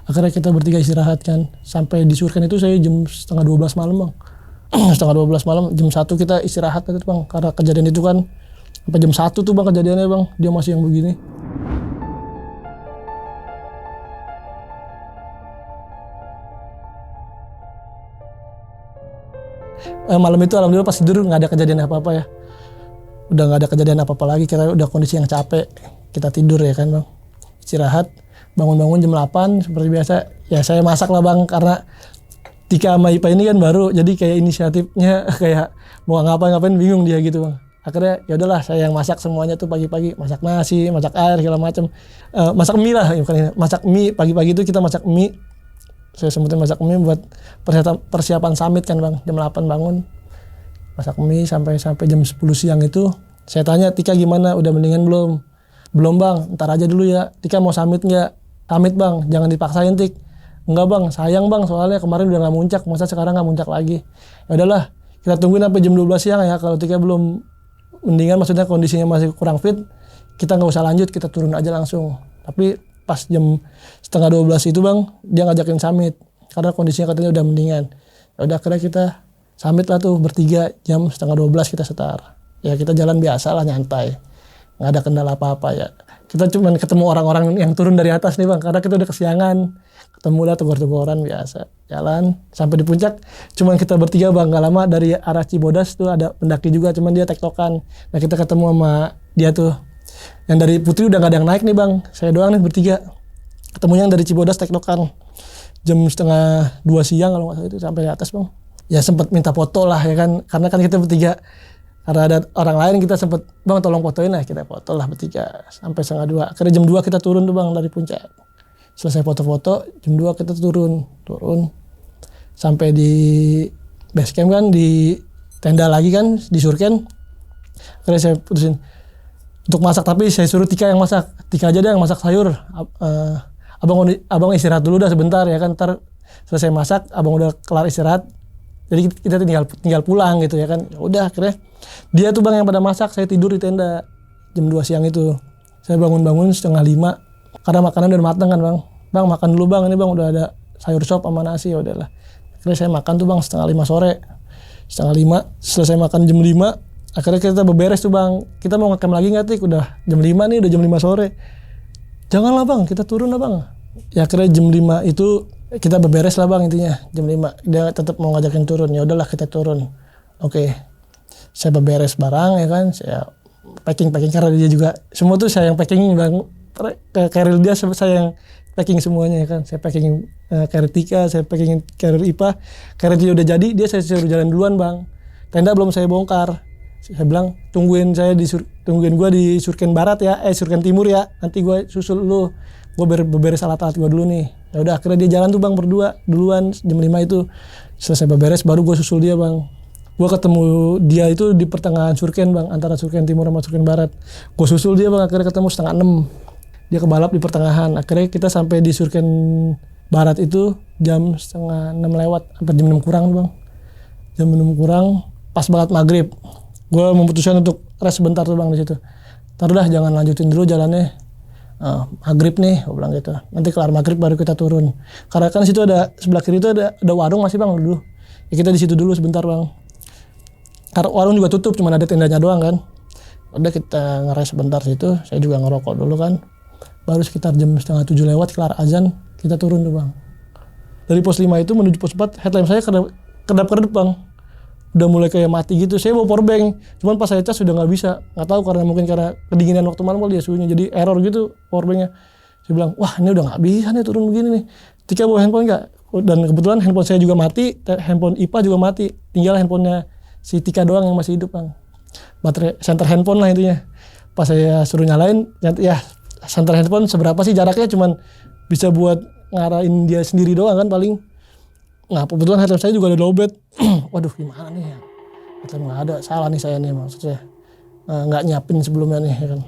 Akhirnya kita bertiga istirahat kan, sampai disuruhkan itu saya jam setengah 12 malam bang. Setengah 12 malam, jam 1 kita istirahat gitu bang, karena kejadian itu kan sampai jam 1 tuh bang kejadiannya bang, dia masih yang begini. Malam itu alhamdulillah pas tidur nggak ada kejadian apa-apa ya, udah nggak ada kejadian apa-apa lagi, kita udah kondisi yang capek, kita tidur ya kan bang, istirahat, bangun-bangun jam 8 seperti biasa, ya saya masak lah bang, karena Tika sama Ipah ini kan baru, jadi kayak inisiatifnya kayak mau ngapain bingung dia gitu bang. Akhirnya ya udahlah saya yang masak semuanya tuh pagi-pagi, masak nasi, masak air segala macam, masak mie lah, bukan ini, masak mie pagi-pagi itu kita masak mie. Saya sebutin masak mie buat persiapan summit kan bang, jam 8 bangun masak mie sampai jam 10 siang itu Saya tanya, Tika gimana, udah mendingan belum? Belum bang, ntar aja dulu ya. Tika mau summit nggak? Summit bang, jangan dipaksain Tik. Enggak bang, sayang bang, soalnya kemarin udah nggak muncak, masa sekarang nggak muncak lagi. Ya udahlah, kita tungguin sampai jam 12 siang ya. Kalau Tika belum mendingan, maksudnya kondisinya masih kurang fit, kita nggak usah lanjut, kita turun aja langsung. Tapi pas jam setengah 12 itu bang, dia ngajakin summit karena kondisinya katanya udah mendingan. Ya udah, akhirnya kita summit lah tuh bertiga, jam setengah 12 kita start. Ya kita jalan biasa lah, nyantai, nggak ada kendala apa-apa ya. Kita cuma ketemu orang-orang yang turun dari atas nih bang, karena kita udah kesiangan. Ketemu lah tegur-teguran biasa, jalan sampai di puncak. Cuman kita bertiga bang, nggak lama dari arah Cibodas tuh ada pendaki juga, cuman dia tektokan. Nah kita ketemu sama dia tuh, yang dari Putri udah nggak ada yang naik nih bang, saya doang nih bertiga. Ketemunya yang dari Cibodas tektokan, jam setengah 2 siang kalau nggak salah itu sampai di atas bang. Ya sempat minta foto lah ya kan, karena kan kita bertiga. Karena ada orang lain kita sempet, bang tolong fotoin lah, kita foto lah bertiga sampai setengah 2. Akhirnya jam 2 kita turun tuh bang dari puncak. Selesai foto-foto, jam 2 kita turun sampai di base camp kan, di tenda lagi kan, di Surken. Akhirnya saya putusin untuk masak, tapi saya suruh Tika yang masak. Tika aja deh yang masak sayur. Abang istirahat dulu dah sebentar ya kan, ntar selesai masak, abang udah kelar istirahat. Jadi kita tinggal pulang gitu ya kan. Ya udah, akhirnya dia tuh bang yang pada masak, saya tidur di tenda jam 2 siang itu. Saya bangun setengah 5 karena makanan udah matang kan bang. Bang makan dulu bang, ini bang udah ada sayur sop sama nasi. Ya udahlah. Akhirnya saya makan tuh bang setengah 5 sore. Setengah 5 selesai makan jam 5. Akhirnya kita beberes tuh bang. Kita mau ngecamp lagi nggak Tik? Udah jam 5 nih, udah jam 5 sore. Janganlah bang, kita turun lah bang. Ya akhirnya jam 5 itu kita beberes lah bang, intinya jam 5 dia tetap mau ngajakin turun. Ya udahlah kita turun. Oke. Saya beberes barang ya kan, saya packing karena dia juga semua tuh saya yang packing bang. Carrier dia saya yang packing semuanya ya kan. Saya packing carrier Tika, saya packing carrier IPA. Carrier dia udah jadi, dia saya suruh jalan duluan bang. Tenda belum saya bongkar. Saya bilang tungguin gua di Surken Barat ya, Surken Timur ya. Nanti gua susul lu. Gua beberes alat-alat gua dulu nih. Ya udah, akhirnya dia jalan tuh bang berdua duluan jam 5 itu. Selesai beberes baru gua susul dia bang. Gua ketemu dia itu di pertengahan Surken bang, antara Surken Timur sama Surken Barat. Gua susul dia bang, akhirnya ketemu setengah 6. Dia kebalap di pertengahan. Akhirnya kita sampai di Surken Barat itu jam setengah 6 lewat, sampai jam 6 kurang bang. Jam 6 kurang, pas banget maghrib. Gua memutuskan untuk rest sebentar tuh bang di situ. Ntar dah jangan lanjutin dulu jalannya. Maghrib nih, gua bilang gitu. Nanti kelar maghrib baru kita turun. Karena kan situ ada sebelah kiri itu ada warung masih bang dulu. Ya kita di situ dulu sebentar bang. Karena warung juga tutup, cuma ada tendanya doang kan. Udah kita ngeres sebentar situ, saya juga ngerokok dulu kan. Baru sekitar jam setengah 7 lewat, kelar azan, kita turun tuh bang. Dari pos 5 itu menuju pos 4, headlamp saya kedap-kedap bang. Udah mulai kayak mati gitu. Saya bawa powerbank, cuman pas saya cas sudah nggak bisa. Nggak tahu mungkin karena kedinginan waktu malam kali ya suhunya, jadi error gitu powerbanknya. Saya bilang, wah ini udah nggak bisa nih turun begini nih. Tika bawa handphone nggak? Dan kebetulan handphone saya juga mati, handphone IPA juga mati. Tinggal handphonenya si Tika doang yang masih hidup bang. Baterai center handphone lah intinya. Pas saya suruh nyalain, ya center handphone seberapa sih jaraknya, cuman bisa buat ngarahin dia sendiri doang kan paling. Nah kebetulan headlamp saya juga ada lowbat. Waduh gimana nih ya, headlamp nggak ada, salah nih saya nih maksudnya. Nggak nyiapin sebelumnya nih ya kan.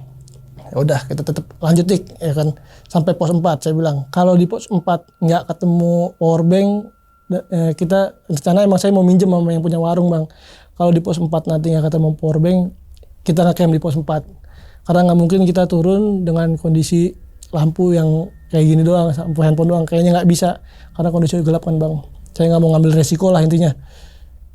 Ya udah kita tetap lanjut Dik ya kan, sampai pos 4. Saya bilang kalau di pos 4 nggak ketemu powerbank, kita rencana emang saya mau minjem sama yang punya warung bang. Kalau di pos 4 nanti nggak ketemu powerbank, kita nge-camp di pos 4. Karena nggak mungkin kita turun dengan kondisi lampu yang kayak gini doang, lampu handphone doang, kayaknya nggak bisa. Karena kondisi gelap kan bang. Saya nggak mau ngambil resiko lah intinya.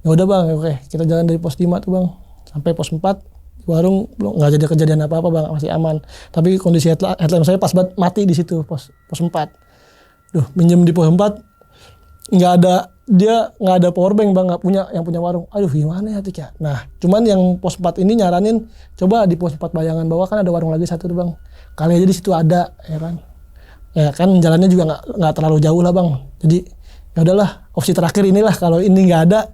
Ya udah bang, oke kita jalan dari pos 5 tuh bang, sampai pos 4. Di warung belum nggak jadi kejadian apa-apa bang, masih aman. Tapi kondisi headlamp saya pas banget mati di situ pos 4. Duh, minjem di pos 4 nggak ada powerbank bang, nggak punya yang punya warung. Aduh gimana ya Tik ya. Nah cuman yang pos 4 ini nyaranin coba di pos 4 Bayangan bawah kan ada warung lagi satu tuh bang, kali aja di situ ada ya kan jalannya juga nggak terlalu jauh lah bang. Jadi ya udahlah, opsi terakhir inilah, kalau ini nggak ada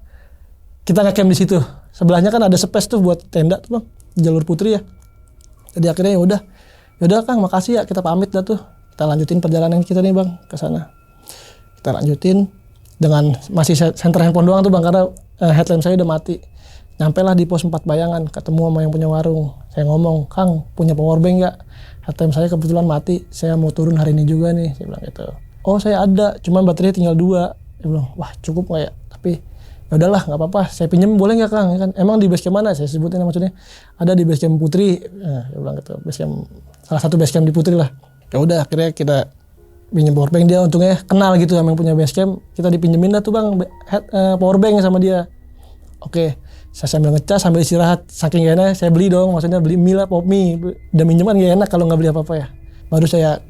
kita nge-camp di situ. Sebelahnya kan ada space tuh buat tenda tuh bang, jalur Putri ya. Jadi akhirnya ya udah Kang makasih ya, kita pamit dah tuh. Kita lanjutin perjalanan kita nih bang ke sana. Kita lanjutin dengan masih center handphone doang tuh bang, karena headlamp saya udah mati. Nyampe lah di pos 4 Bayangan, ketemu sama yang punya warung. Saya ngomong, Kang, punya power bank nggak? ATM saya kebetulan mati, saya mau turun hari ini juga nih. Saya bilang gitu. Oh saya ada, cuman baterainya tinggal 2. Dia bilang, wah cukup nggak ya? Tapi ya udahlah, nggak apa-apa. Saya pinjam boleh nggak Kang? Ya kan? Emang di base camp mana? Saya sebutin maksudnya. Ada di base camp Putri. Nah, dia bilang gitu. Base camp, salah satu base camp di Putri lah. Ya udah, akhirnya kita pinjam power bank. Dia untungnya kenal gitu sama yang punya base camp. Kita dipinjemin dah tuh bang power bank sama dia. Oke, saya sambil ngecas, sambil istirahat. Saking gak enak, saya beli dong. Maksudnya beli mie lah, pop mie. Udah minjem kan gak enak kalau nggak beli apa-apa ya. Baru saya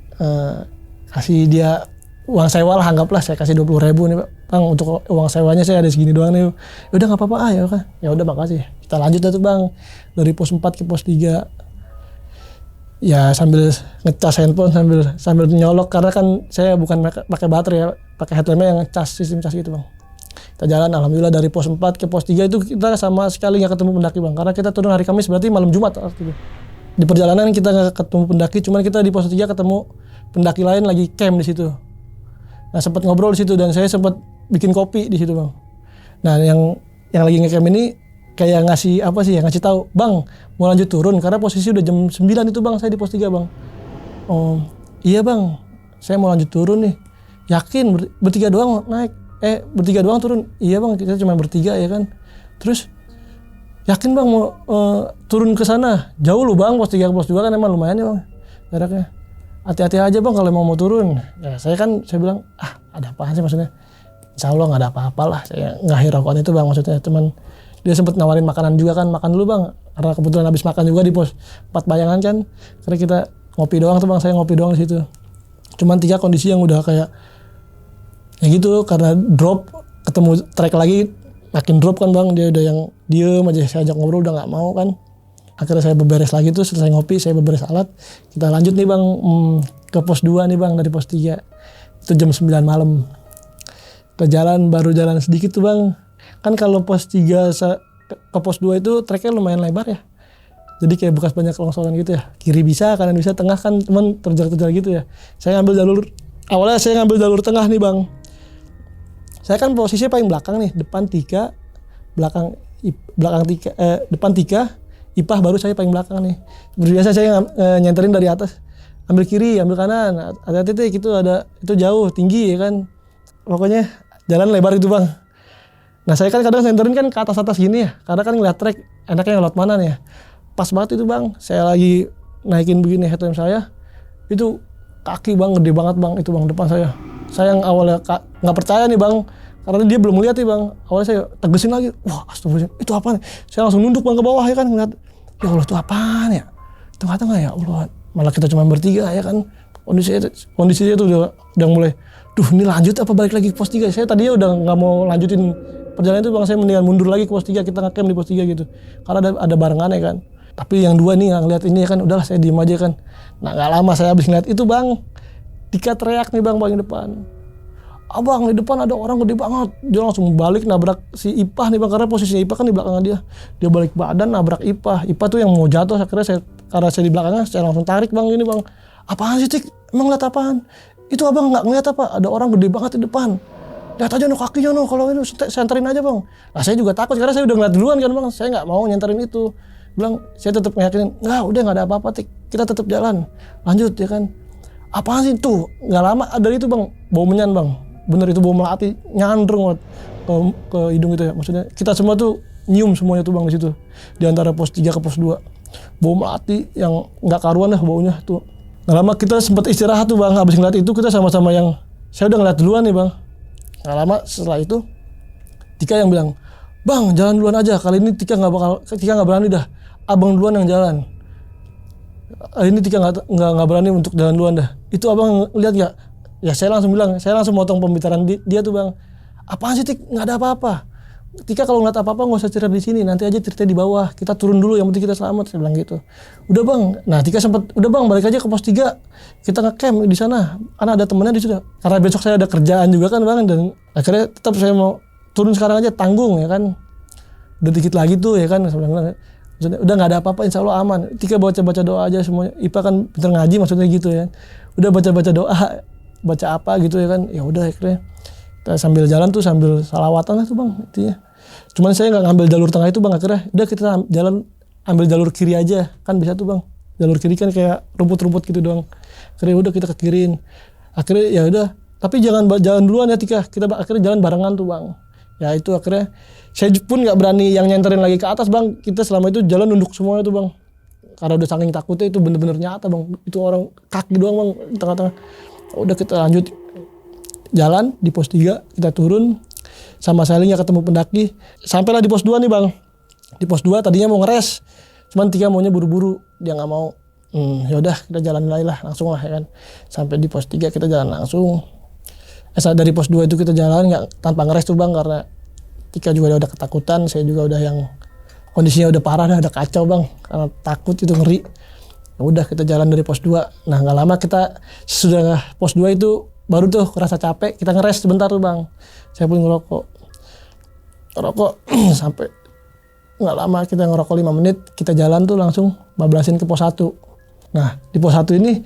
kasih dia uang sewa lah, anggaplah saya kasih 20.000 nih bang, untuk uang sewanya saya ada segini doang nih. Udah nggak apa-apa ya kan. Ya udah makasih. Kita lanjut tuh bang dari pos 4 ke pos 3. Ya sambil ngecas handphone sambil nyolok karena kan saya bukan pakai baterai ya, pakai headlampnya yang sistem cas gitu bang. Kita jalan, alhamdulillah dari pos 4 ke pos 3 itu kita sama sekali nggak ketemu pendaki bang, karena kita turun hari Kamis berarti malam Jumat gitu. Di perjalanan kita nggak ketemu pendaki, cuman kita di pos 3 ketemu pendaki lain lagi camp di situ. Nah sempat ngobrol di situ dan saya sempat bikin kopi di situ bang. Nah yang lagi ngecamp ini kayak ngasih tahu, bang mau lanjut turun karena posisi udah jam 9 itu bang, saya di pos 3 bang. Oh iya bang, saya mau lanjut turun nih. Yakin bertiga doang naik? Bertiga doang turun? Iya bang, kita cuma bertiga ya kan. Terus yakin bang mau turun ke sana? Jauh lu bang, pos 3 ke pos 2 kan emang lumayan ya bang jaraknya. Hati-hati aja bang kalau mau turun. Ya, saya bilang, ada apaan sih maksudnya? Insya Allah nggak ada apa-apa lah. Saya nggak hiraukan itu bang maksudnya. Cuman dia sempat nawarin makanan juga kan, makan dulu bang. Karena kebetulan habis makan juga di pos 4 Bayangan kan. Karena kita ngopi doang tuh bang, saya ngopi doang di situ. Cuman 3 kondisi yang udah kayak ya gitu, karena drop ketemu trek lagi makin drop kan bang, dia udah yang diem aja, saya ajak ngobrol udah nggak mau kan. Akhirnya saya beberes lagi tuh, selesai ngopi saya beberes alat, kita lanjut nih bang ke pos 2 nih bang dari pos 3. Itu jam 9 malam. Baru jalan sedikit tuh bang, kan kalau pos 3 ke pos 2 itu treknya lumayan lebar ya, jadi kayak bekas banyak longsoran gitu ya, kiri bisa kanan bisa, tengah kan cuman terjal-terjal gitu ya. Awalnya saya ngambil jalur tengah nih bang. Saya kan posisinya paling belakang nih, depan 3, depan 3, Ipah baru saya paling belakang nih. Biasa saya nyenterin dari atas, ambil kiri, ambil kanan, hati-hati gitu, itu jauh, tinggi ya kan. Pokoknya jalan lebar itu bang. Nah saya kan kadang senterin kan ke atas-atas gini ya, karena kan ngeliat trek enaknya ngelot mana nih ya. Pas banget itu bang, saya lagi naikin begini headlamp saya, itu kaki bang gede banget bang, itu bang depan saya. Saya yang awalnya nggak percaya nih bang, karena dia belum melihat nih bang. Awalnya saya tegesin lagi, wah astagfirullah, itu apa nih? Saya langsung nunduk bang ke bawah ya kan, ngeliat, ya Allah itu apaan ya? Tengah-tengah ya Allah, malah kita cuma bertiga ya kan. Kondisinya tuh udah mulai, ini lanjut apa balik lagi ke pos 3? Saya tadinya udah nggak mau lanjutin perjalanan itu bang, saya mendingan mundur lagi ke pos 3, kita nge-camp di pos 3 gitu. Karena ada barengannya kan. Tapi yang 2 nih nggak ngeliat ini ya kan, udahlah saya diem aja kan. Nah nggak lama saya habis ngeliat itu bang, Dika teriak nih bang paling depan. Abang di depan ada orang gede banget. Dia langsung balik nabrak si Ipah nih bang, karena posisinya Ipah kan di belakang dia. Dia balik badan nabrak Ipah. Ipah tuh yang mau jatuh, akhirnya karena saya di belakangnya, saya langsung tarik bang gini bang. Apaan sih Tik? Emang ngeliat apaan? Itu abang nggak ngeliat apa? Ada orang gede banget di depan. Lihat aja no kakinya no, kalau ini senterin aja bang. Nah saya juga takut karena saya udah ngeliat duluan kan bang. Saya nggak mau nyenterin itu. Bilang saya tetap ngeyakinin, udah nggak ada apa-apa Tik. Kita tetap jalan, lanjut ya kan. Apaan sih tuh? Nggak lama dari itu bang, bau menyan bang. Bener itu bau melati, nyandreng banget ke hidung itu ya. Maksudnya kita semua tuh nyium semuanya tuh bang di situ. Di antara pos 3 ke pos 2. Bau melati yang nggak karuan lah baunya tuh. Nggak lama kita sempat istirahat tuh bang. Habis ngeliat itu kita sama-sama yang, saya udah ngeliat duluan nih bang. Nggak lama setelah itu, Tika yang bilang, bang jalan duluan aja. Kali ini Tika nggak berani dah. Abang duluan yang jalan. Kali ini Tika nggak berani untuk jalan duluan dah. Itu abang lihat gak? Ya saya langsung bilang, saya langsung motong pembicaraan dia tuh bang. Apaan sih Tik? Nggak ada apa-apa. Tika kalau ngeliat apa-apa nggak usah cerita di sini, nanti aja cerita di bawah. Kita turun dulu, yang penting kita selamat. Saya bilang gitu. Udah bang. Nah Tika sempat, udah bang balik aja ke pos 3. Kita nge-camp di sana. Karena ada temennya di situ. Karena besok saya ada kerjaan juga kan bang, dan akhirnya tetap saya mau turun sekarang aja, tanggung ya kan. Udah dikit lagi tuh ya kan. Saya bilang, maksudnya, udah nggak ada apa-apa, insya Allah aman. Tika baca doa aja semuanya. Ipa kan pinter ngaji maksudnya gitu ya. Udah baca doa, baca apa gitu ya kan. Ya udah akhirnya kita sambil jalan tuh sambil salawatan lah tuh bang intinya. Cuman saya nggak ngambil jalur tengah itu bang, akhirnya udah kita jalan ambil jalur kiri aja, kan bisa tuh bang. Jalur kiri kan kayak rumput-rumput gitu doang. Akhirnya udah kita ke kiriin. Akhirnya ya udah, tapi jangan jalan duluan ya Tika. Kita akhirnya jalan barengan tuh bang. Ya itu akhirnya saya pun nggak berani yang nyenterin lagi ke atas bang. Kita selama itu jalan nunduk semuanya tuh bang. Karena udah saking takutnya itu bener-bener nyata bang. Itu orang kaki doang bang di tengah-tengah. Udah kita lanjut jalan di pos 3, kita turun sama Saling nggak ketemu pendaki. Sampailah di pos 2 nih bang. Di pos 2 tadinya mau ngeres, cuman Tika maunya buru-buru, dia nggak mau. Yaudah kita jalan lagi lah, langsung lah ya kan. Sampai di pos 3 kita jalan langsung. Dari pos 2 itu kita jalan nggak tanpa ngeres tuh bang, karena Tika juga udah ketakutan, saya juga udah yang kondisinya udah parah, udah kacau bang, karena takut itu ngeri. Ya udah kita jalan dari pos 2. Nah nggak lama kita sudah pos 2 itu baru tuh kerasa capek, kita ngeres sebentar tuh bang. Saya pun ngerokok sampai nggak lama kita ngerokok 5 menit, kita jalan tuh langsung bablasin ke pos 1. Nah di pos 1 ini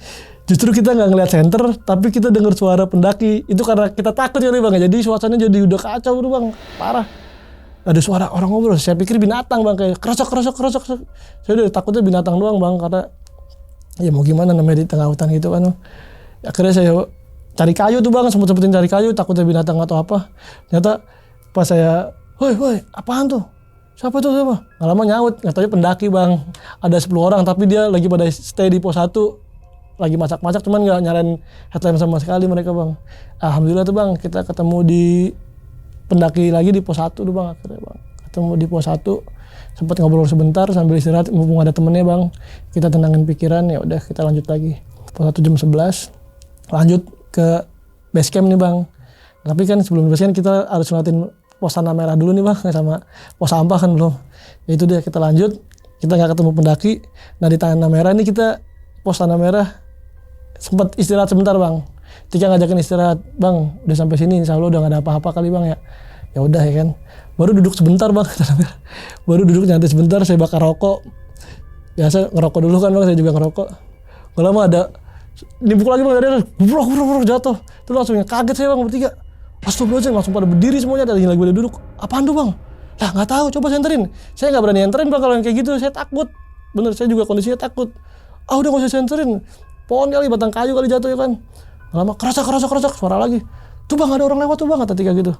justru kita nggak ngeliat center, tapi kita dengar suara pendaki. Itu karena kita takut ya bang, jadi suasananya jadi udah kacau tuh bang, parah. Ada suara orang ngobrol, saya pikir binatang bang, kayak kerosok. Saya udah takutnya binatang doang bang, karena ya mau gimana namanya di tengah hutan gitu kan. Akhirnya saya cari kayu tuh bang, sempetin cari kayu, takutnya binatang atau apa. Ternyata pas saya, woi, apaan tuh? Siapa? Nggak lama nyaut, katanya pendaki bang. Ada 10 orang, tapi dia lagi pada stay di pos 1. Lagi masak-masak, cuman nggak nyalain headlamp sama sekali mereka bang. Alhamdulillah tuh bang, kita ketemu di pendaki lagi di pos 1 tuh bang, akhirnya bang. Ketemu di pos 1, sempat ngobrol sebentar sambil istirahat, mumpung ada temennya bang. Kita tenangin pikiran, ya udah kita lanjut lagi. Pos 1 jam 11, lanjut ke base camp nih bang. Tapi kan sebelum base camp kita harus ngeliatin pos tanah merah dulu nih bang, sama pos sampah kan belum. Ya itu dia, kita lanjut, kita nggak ketemu pendaki. Nah di tanah merah ini kita pos tanah merah sempat istirahat sebentar bang. Tika ngajakin istirahat, bang udah sampai sini insya Allah udah nggak ada apa-apa kali bang ya. Ya udah ya kan, baru duduk sebentar bang, baru duduk nyantai sebentar, saya bakar rokok. Biasa ngerokok dulu kan bang, saya juga ngerokok. Gak lama ada dipukul lagi bang, ada brok jatuh. Terus langsung kaget saya bang bertiga. Astagfirullahaladzim, langsung pada berdiri semuanya, tadi lagi pada duduk. Apaan tuh bang? Lah nggak tahu, coba senterin. Saya nggak berani senterin bang kalau yang kayak gitu, saya takut. Bener, saya juga kondisinya takut. Udah nggak usah senterin. Pohon kali, batang kayu kali jatuh ya kan. Lama kerasa, suara lagi. Tuh bang ada orang lewat tuh bang, kata Tika gitu.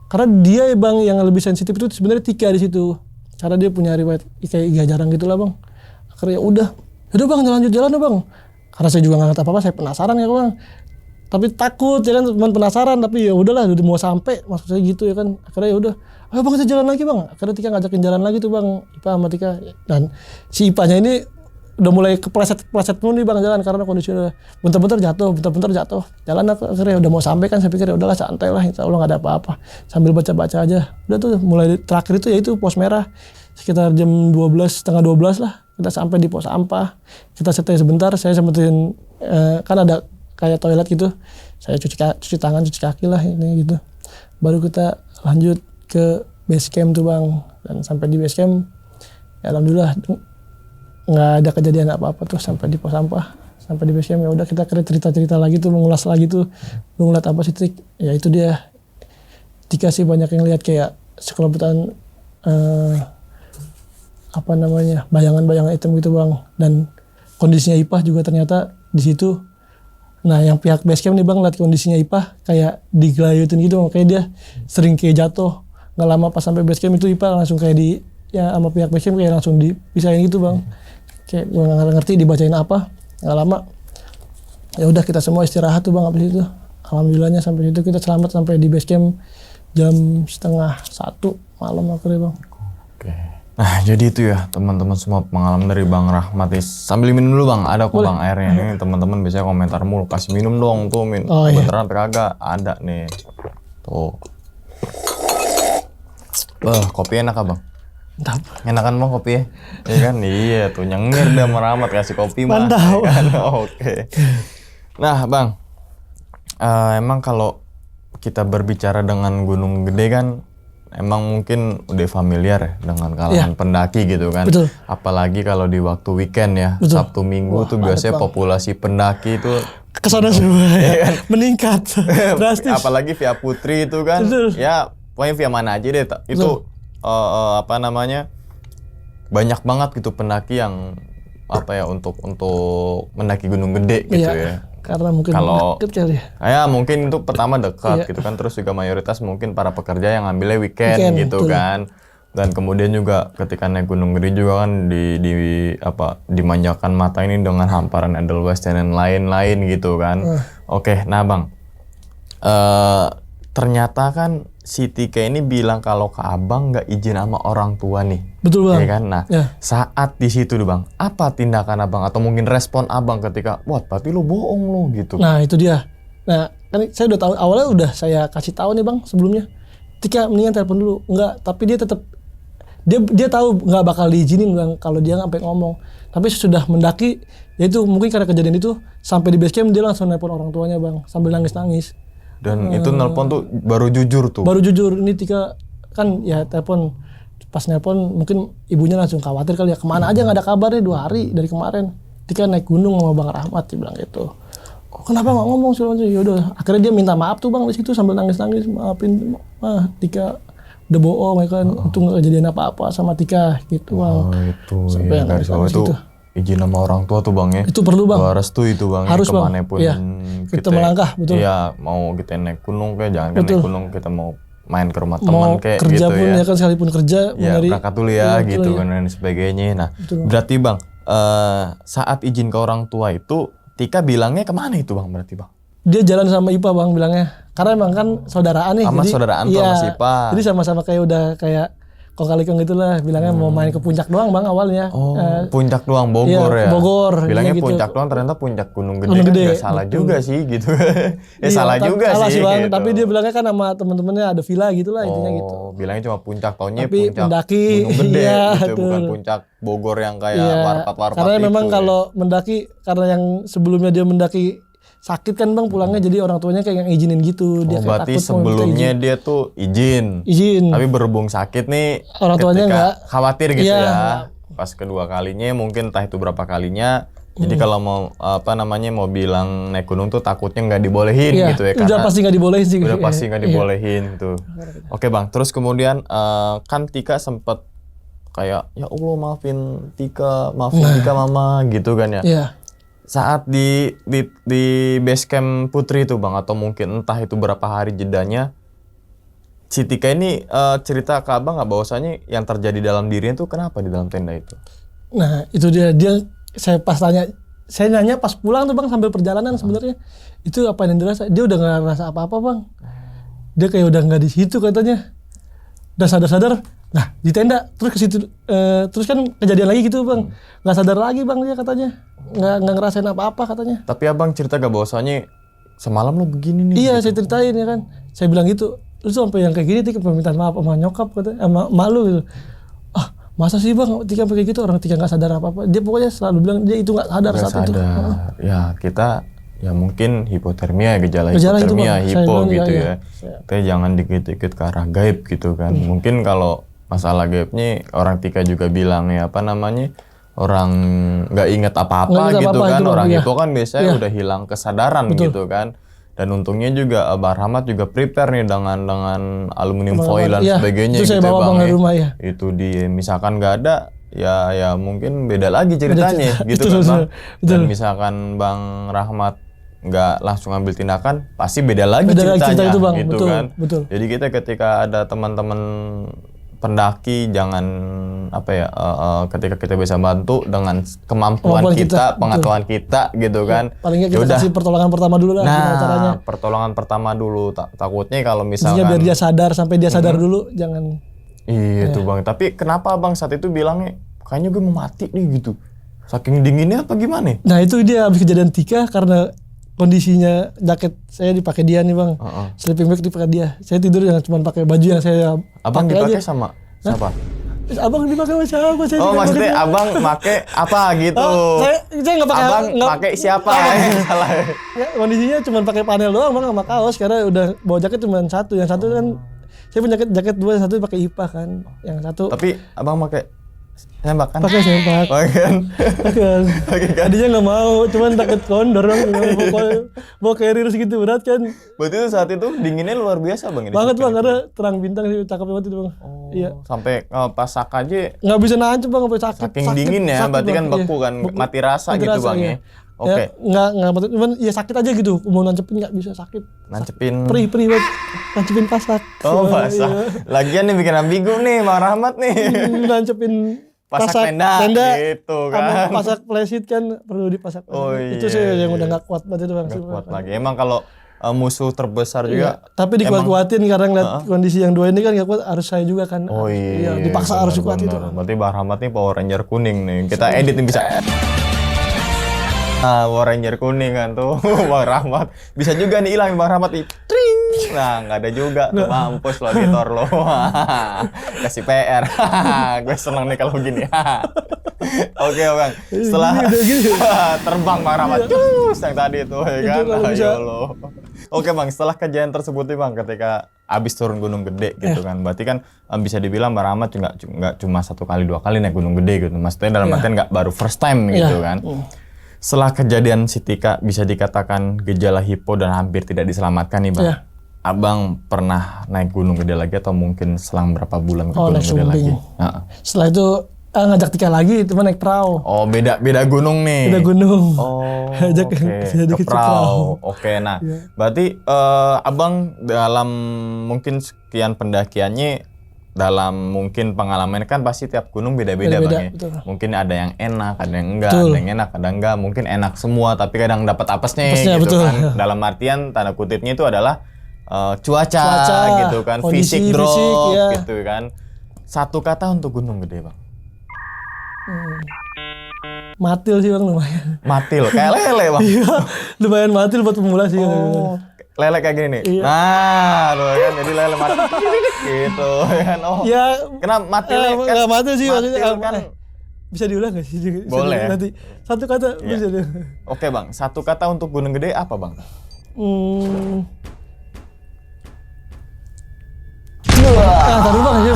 Karena dia bang yang lebih sensitif itu sebenarnya Tika di situ. Karena dia punya riwayat kayak jarang gitulah bang. Akhirnya udah bang lanjut jalan deh bang. Karena saya juga nggak ngerti apa-apa, saya penasaran ya bang. Tapi takut ya kan, teman penasaran, tapi ya udahlah udah mau sampai, maksud saya gitu ya kan. Akhirnya ya udah, ayo bang kita jalan lagi bang. Akhirnya Tika ngajakin jalan lagi tuh bang, Ipa sama Tika. Dan si Ipanya ini udah mulai kepleset dulu nih bang jalan, karena kondisi udah bentar-bentar jatuh. Jalan akhirnya udah mau sampai kan, saya pikir ya udahlah santai lah, insya Allah nggak ada apa-apa. Sambil baca-baca aja. Udah tuh mulai terakhir itu yaitu pos merah. Sekitar jam setengah 12 lah kita sampai di pos sampah. Kita stay sebentar, saya sempetin kan ada kayak toilet gitu. Saya cuci tangan, cuci kaki lah ini gitu. Baru kita lanjut ke base camp tuh bang. Dan sampai di base camp, ya alhamdulillah nggak ada kejadian apa-apa tuh sampai di pos sampah. Sampai di base camp ya udah kita cerita-cerita lagi tuh, mengulas lagi tuh. Lu ngeliat apa sih Tik? Ya itu dia. Dikasih banyak yang lihat kayak sekelompok bayangan-bayangan hitam gitu bang. Dan kondisinya Ipah juga ternyata di situ. Nah yang pihak base camp nih bang lihat kondisinya Ipah kayak digelayutin gitu, kayak dia sering kayak jatuh. Nggak lama pas sampai base camp itu Ipah langsung kayak sama pihak base camp kayak langsung dipisahin gitu bang. Kayak gue nggak ngerti dibacain apa. Nggak lama ya udah kita semua istirahat tuh bang abis itu. Alhamdulillahnya sampai situ kita selamat sampai di base camp jam 12:30 malam akhirnya bang. Oke. Nah jadi itu ya teman-teman semua pengalaman dari Bang Rahmatis. Sambil minum dulu bang, ada kok bang airnya. Ini teman-teman biasanya komentar mulu, kasih minum dong tuh beneran apa kagak? Ada nih. Tuh. Kopi enak bang? Mantap. Enakan bang kopi ya? Iya kan? Iya tuh nyengir dah Rahmat kasih kopi mah. Mantap. Ya kan? Oke. Nah bang, emang kalau kita berbicara dengan Gunung Gede kan emang mungkin udah familiar ya dengan kalangan pendaki gitu kan. Betul. Apalagi kalau di waktu weekend ya, betul. Sabtu Minggu tuh biasanya populasi pendaki itu kesana semua ya, meningkat drastis. Apalagi via Putri itu kan. Betul. Ya pokoknya via mana aja deh itu apa namanya, banyak banget gitu pendaki yang apa ya untuk mendaki gunung gede gitu ya. Karena mungkin Kalau deket kali ya. Ya mungkin itu pertama dekat Iya. gitu kan, terus juga mayoritas mungkin para pekerja yang ngambilnya weekend gitu betul. kan. Dan kemudian juga ketika naik gunung gede juga kan dimanjakan mata ini dengan hamparan Edelweiss dan lain-lain gitu kan. Oke, nah Bang, ternyata kan si Tika ini bilang kalau ke Abang nggak izin sama orang tua nih. Betul Bang. Ya kan? Nah, Ya. saat di situ tuh Bang, apa tindakan Abang atau mungkin respon Abang ketika, wah berarti lu bohong lu gitu. Nah itu dia. Nah kan saya udah tahu, awalnya udah saya kasih tahu nih Bang sebelumnya. Tika mendingan telepon dulu. Enggak, tapi dia tetap dia tahu nggak bakal diizinin Bang kalau dia sampai ngomong. Tapi sesudah mendaki, ya itu mungkin karena kejadian itu sampai di base camp dia langsung nelpon orang tuanya Bang sambil nangis-nangis. Dan itu nelpon tuh baru jujur tuh. Baru jujur, ini Tika kan ya telepon, pas nelpon mungkin ibunya langsung khawatir kali ya, kemana aja nggak ada kabarnya 2 hari dari kemarin. Tika naik gunung sama Bang Rahmat, dia bilang gitu. Kok kenapa nggak ngomong sih? Yaudah, akhirnya dia minta maaf tuh Bang di situ sambil nangis-nangis, maafin Tika udah bohong ya kan, itu nggak kejadian apa-apa sama Tika gitu Bang. Oh itu Sampai ya, yang garis bawah itu gitu. izin sama orang tua tuh Bang ya. Itu perlu Bang. Gua restu itu Bang. Harus, Bang. Kemanapun Iya. Kita melangkah, betul. Iya, mau kita naik gunung kayak jangan naik gunung, kita mau main ke rumah Mau teman kayak kerja gitu pun ya. ya kan, sekalipun kerja Ya nyari berangkat dulu ya gitu kan dan sebagainya. Nah, berarti Bang, saat izin ke orang tua itu Tika bilangnya kemana itu Bang berarti Bang? dia jalan sama Ipa Bang bilangnya, karena emang kan saudaraan nih. Sama saudaraan tuh sama si Ipa. Jadi sama-sama kayak udah kayak kong kali kong gitulah, bilangnya mau main ke puncak doang Bang awalnya. Oh, puncak doang Bogor iya, ya. Bogor, Bilangnya iya gitu. puncak doang, ternyata puncak Gunung Gede Gunung kan Gede, nggak salah betul. juga sih gitu. Iya, Salah juga salah sih Bang, gitu. tapi dia bilangnya kan sama temen-temennya ada villa gitulah intinya gitu. Oh, bilangnya cuma puncak, taunya Tapi puncak mendaki, Gunung Gede iya, gitu, bukan betul. puncak Bogor yang kayak Iya, warpat-warpat karena itu. memang ya. kalau mendaki, karena yang sebelumnya dia mendaki sakit kan Bang pulangnya, jadi orang tuanya kayak yang izinin gitu. Dia kayak Berarti takut mau minta sebelumnya dia tuh izin. izin. Tapi berhubung sakit nih, Orang tuanya ketika nggak. khawatir gitu Iya. ya. Pas kedua kalinya mungkin entah itu berapa kalinya. Jadi kalau mau mau bilang naik gunung tuh takutnya nggak dibolehin Iya, gitu ya. udah pasti nggak dibolehin sih. Udah pasti nggak Iya. dibolehin tuh. Oke Bang, terus kemudian kan Tika sempet kayak ya Allah maafin Tika Mama gitu kan ya. Iya. Saat di base camp Putri itu Bang, atau mungkin entah itu berapa hari jedanya, si Tika ini cerita ke Abang nggak bahwasanya yang terjadi dalam dirinya tuh kenapa di dalam tenda itu? Nah itu dia saya nanya pas pulang tuh Bang sambil perjalanan sebenarnya itu apa yang dirasa, dia udah nggak ngerasa apa-apa Bang, dia kayak udah nggak di situ katanya, udah sadar-sadar. Nah di tenda terus ke situ, terus kan kejadian lagi gitu Bang, nggak sadar lagi Bang dia katanya, nggak ngerasain apa-apa katanya. Tapi Abang cerita gak bahwasanya semalam lo begini nih? Iya saya ceritain ya kan, saya bilang gitu, terus sampai yang kayak gini Tika permintaan maaf sama nyokap katanya, sama malu gitu. Ah masa sih Bang Tika kayak gitu, orang Tika nggak sadar apa-apa, dia pokoknya selalu bilang dia itu nggak sadar Gak saat itu. Ya kita ya mungkin hipotermia, gejala Gejala itu, hipotermia, Bang. Saya hipo bilang, gitu iya, ya. iya. Kita jangan dikit-dikit ke arah gaib gitu kan. Mungkin kalau masalah gaibnya orang Tika juga bilang ya orang nggak inget apa-apa Nggak inget gitu apa-apa kan. itu, Bang. Orang Iya. itu kan biasanya Iya. udah hilang kesadaran gitu kan. Dan untungnya juga Abah Rahmat juga prepare nih dengan aluminium foil dan Iya, sebagainya itu saya gitu ya, bawa Bang Bang dari ya. rumah ya. Itu misalkan nggak ada ya mungkin beda lagi ceritanya cerita. gitu Betul, kan Bang. betul. Dan misalkan Bang Rahmat nggak langsung ambil tindakan, pasti beda lagi Beda lagi ceritanya cerita itu, Bang. gitu Betul, kan. betul. Jadi kita ketika ada teman-teman pendaki jangan ketika kita bisa bantu dengan kemampuan Kemampuan kita, kita, pengetahuan kita gitu kan. Paling nggak kita Yaudah. kasih pertolongan pertama dulu lah gimana caranya. Nah, pertolongan pertama dulu. Takutnya kalau Intinya misalkan biar dia sadar, sampai dia sadar dulu, jangan. iya tuh Bang. Tapi kenapa Bang saat itu bilangnya kayaknya gue mau mati nih gitu? Saking dinginnya apa gimana? Nah itu dia habis kejadian Tika, karena kondisinya jaket saya dipakai dia nih Bang, sleeping bag dipakai dia. Saya tidur jangan cuma pakai baju yang saya Abang pakai dipakai aja. sama siapa? Terus Abang dipakai sama siapa? Saya Oh tidak maksudnya pakai. Abang make apa gitu? Saya nggak pakai. Abang nggak- pakai siapa? Salah. Ya, kondisinya cuma pakai panel doang Bang, sama kaos, karena udah bawa jaket cuma satu. Yang satu kan saya punya jaket dua, yang satu pakai IPA kan. Yang satu Tapi Abang pakai Nembak kan? Pakai sempak. Oke kan? Oke kan? Tadinya nggak mau, cuman takut kondor dong. Bawa carrier segitu berat kan. Berarti itu saat itu dinginnya luar biasa bang? Banget bang, karena terang bintang sih, cakep banget itu bang. Oh, Iya. sampai pasak aja Nggak bisa nancep bang, sampai sakit. saking dingin ya, sakit, berarti Bang. kan beku Iya. kan, mati rasa Mati gitu rasa, bang iya. ya. Oke, Ya, nggak, cuman ya sakit aja gitu. Mau nancepin nggak bisa, sakit. nancepin. Perih banget. Nancepin pasak. Oh basah. Iya. Lagian nih bikin ambigu nih Bang Rahmat nih. Nancepin Pasak tenda gitu kan. sama pasak plesit kan perlu dipasak. Oh, Itu iya, sih yang iya. udah nggak kuat banget itu bang. Gak kuat lagi. Emang kalau musuh terbesar Iya. juga. Tapi dikuat-kuatin karena ngeliat kondisi yang dua ini kan nggak kuat, harus saya juga kan. Oh iya. Dipaksa harus kuat itu. benar. Berarti Bang Rahmat nih Power Ranger kuning nih. Kita edit nih bisa. Power Ranger kuning kan tuh Bang Rahmat. Bisa juga nih hilang Bang Rahmat nih. Tring. Nah nggak ada juga. Tuh, mampus lo editor lo. Kasih PR. Gue seneng nih kalau gini. Oke Bang. Setelah terbang Bang Rahmat. Cus yang tadi tuh ya kan. kalau bisa. Ayo lo. Oke Bang, setelah kejadian tersebut nih Bang, ketika abis turun Gunung Gede gitu kan, berarti kan bisa dibilang Bang Rahmat juga nggak cuma 1 kali 2 kali naik Gunung Gede gitu. Maksudnya dalam artian nggak baru first time gitu kan. Setelah kejadian si Tika bisa dikatakan gejala hipo dan hampir tidak diselamatkan nih Bang. Iya. Abang pernah naik Gunung Gede lagi atau mungkin selang berapa bulan ke Oh, Gunung naik Gede lagi? Sumbing. Setelah itu ngajak Tika lagi, itu naik perahu. Oh beda gunung nih. Beda gunung. Oh, Ajak oke. Ke perahu. Oke, nah, berarti abang dalam mungkin sekian pendakiannya, dalam mungkin pengalaman kan pasti tiap gunung beda-beda Beda-beda, bang ya. betul. Mungkin ada yang enak, ada yang enggak, Betul. ada yang enak, ada yang enggak. Mungkin enak semua, tapi kadang dapat apesnya Apesnya, gitu betul. kan. Dalam artian tanda kutipnya itu adalah cuaca gitu kan, kondisi fisik drop fisik, ya. gitu kan. Satu kata untuk Gunung Gede bang. Matil sih bang, lumayan. Matil, kayak lele bang. Iya, lumayan matil buat pemula sih. Oh, lele kayak gini nih. Iya. Nah, tuh kan jadi lele mati gitu kan. Oh. Ya, Kenapa matilnya kan? nggak matil sih maksudnya. Matil kan. Bisa diulang nggak sih? Bisa Boleh. diulang nanti satu kata Iya. bisa deh. Oke, Bang. Satu kata untuk Gunung Gede apa, Bang? Taruh bang, ya,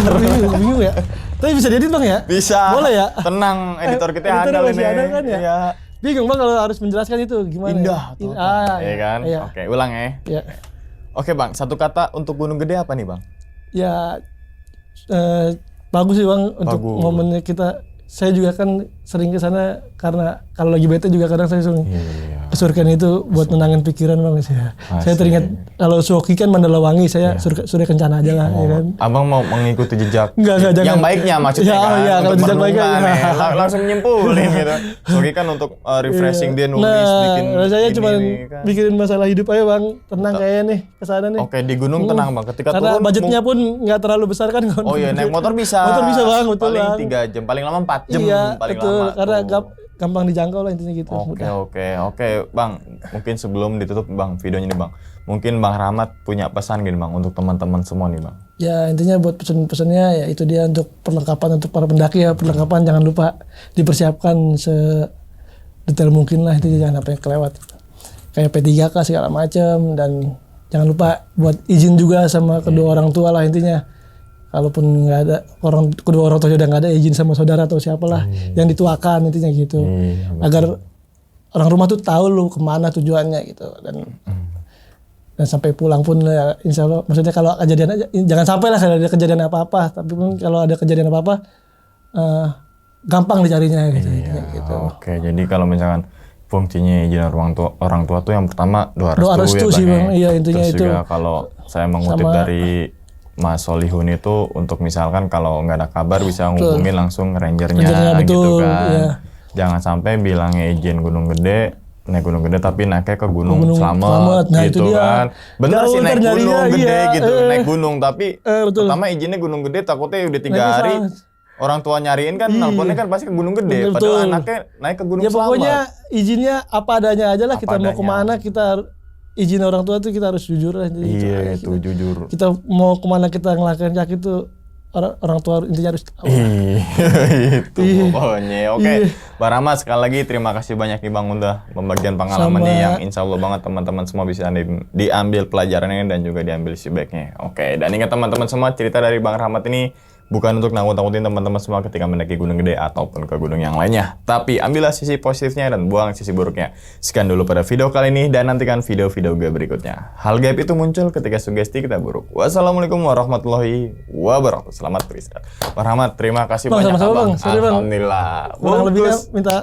bingung ya. Tapi bisa diedit bang ya? Bisa. Boleh ya? Tenang, editor kita Editor handal masih ini. ada kan ya? Iya. Bingung bang kalau harus menjelaskan itu gimana? Indah. Ya? Tuh, Iya kan? Iya. Oke, ulang ya. Iya. Oke, Bang. Satu kata untuk Gunung Gede apa nih, Bang? Ya, bagus sih bang untuk Bagus. momennya kita. Saya juga kan sering ke sana karena kalau lagi bete juga kadang saya sering Iya. ke Surken itu buat menangin pikiran bang. Saya Asik. teringat kalau Suwoki kan Mandala Wangi, saya Surya Kencana aja lah, ya kan. Abang mau mengikuti jejak Enggak, jangan. yang baiknya maksudnya Ya, kan iya, kalau untuk jejak baiknya, merenungkan ya. ya. Langsung nyimpulin gitu. Soalnya kan untuk refreshing dia nulis bikin Nah, saya ini cuma nih, kan. mikirin masalah hidup aja bang, tenang kayaknya nih kesana nih. Oke, di gunung tenang Bang. Ketika Karena turun budgetnya pun nggak terlalu besar kan. Oh iya, naik motor bisa. Motor bisa bang, betul paling bang. 3 jam, paling lama 4 jam Iya, paling betul. lama. Karena tuh. gampang dijangkau lah intinya gitu. Oke, Mudah. oke, Bang. Mungkin sebelum ditutup Bang videonya nih Bang. Mungkin Bang Rahmat punya pesan gini Bang untuk teman-teman semua nih Bang. Ya intinya buat pesan-pesannya ya itu dia untuk perlengkapan untuk para pendaki ya, perlengkapan jangan lupa dipersiapkan sedetail mungkin lah, itu jangan sampai kelewat. Kayak P3K segala macam, dan jangan lupa buat izin juga sama kedua orang tua lah intinya. Kalaupun nggak ada kedua orang tua udah nggak ada, izin sama saudara atau siapalah yang dituakan intinya gitu. Iya, Agar orang rumah tuh tahu lu kemana tujuannya gitu, dan sampai pulang pun ya, insya Allah, maksudnya kalau kejadian aja, jangan sampai lah kalau ada kejadian apa-apa, tapi pun kalau ada kejadian apa-apa gampang dicarinya gitu. Iya, gitu. Oke, jadi kalau misalkan fungsinya izin orang tua tuh yang pertama doa Doa restu restu, sih, ya, Bang. Iya, intinya Terus itu. juga kalau saya mengutip Sama- dari Mas Solihun itu untuk misalkan kalau nggak ada kabar bisa hubungin langsung rangernya Rangernya, gitu betul, kan. iya. Jangan sampai bilangnya izin Gunung Gede, naik Gunung Gede tapi naiknya ke Gunung Gunung Slamet Slamet. Nah, gitu itu dia. kan. Bener Jauh sih naik ntar Gunung nyarinya, Gede iya, gitu, naik gunung tapi betul. pertama izinnya Gunung Gede takutnya udah 3 Naiknya hari. Slamet. Orang tua nyariin kan, Iya. nelponnya kan pasti ke Gunung Gede. Betul. Padahal anaknya naik ke Gunung Ya pokoknya Slamet. izinnya apa adanya aja lah, Apa kita mau adanya. kemana kita izin orang tua tuh kita harus jujur lah. Iya, itu jujur. Kita mau kemana kita ngelakuin kaki tuh orang tua intinya harus tahu. Itu pokoknya. Oke, Bang Rahmat sekali lagi terima kasih banyak nih Bang udah pembagian pengalamannya Sama. yang insya Allah banget teman-teman semua bisa diambil pelajarannya dan juga diambil feedbacknya. Oke, dan ingat teman-teman semua cerita dari Bang Rahmat ini bukan untuk nakut-nakutin teman-teman semua ketika mendaki gunung gede ataupun ke gunung yang lainnya. Tapi ambillah sisi positifnya dan buang sisi buruknya. Sekian dulu pada video kali ini dan nantikan video-video gue berikutnya. Hal gaib itu muncul ketika sugesti kita buruk. Wassalamualaikum warahmatullahi wabarakatuh. Selamat beristirahat. Bang Rahmat, terima kasih Bang, banyak sama-sama, Abang. Bang. Sorry, Bang. Alhamdulillah. Kurang lebihnya Bagus. minta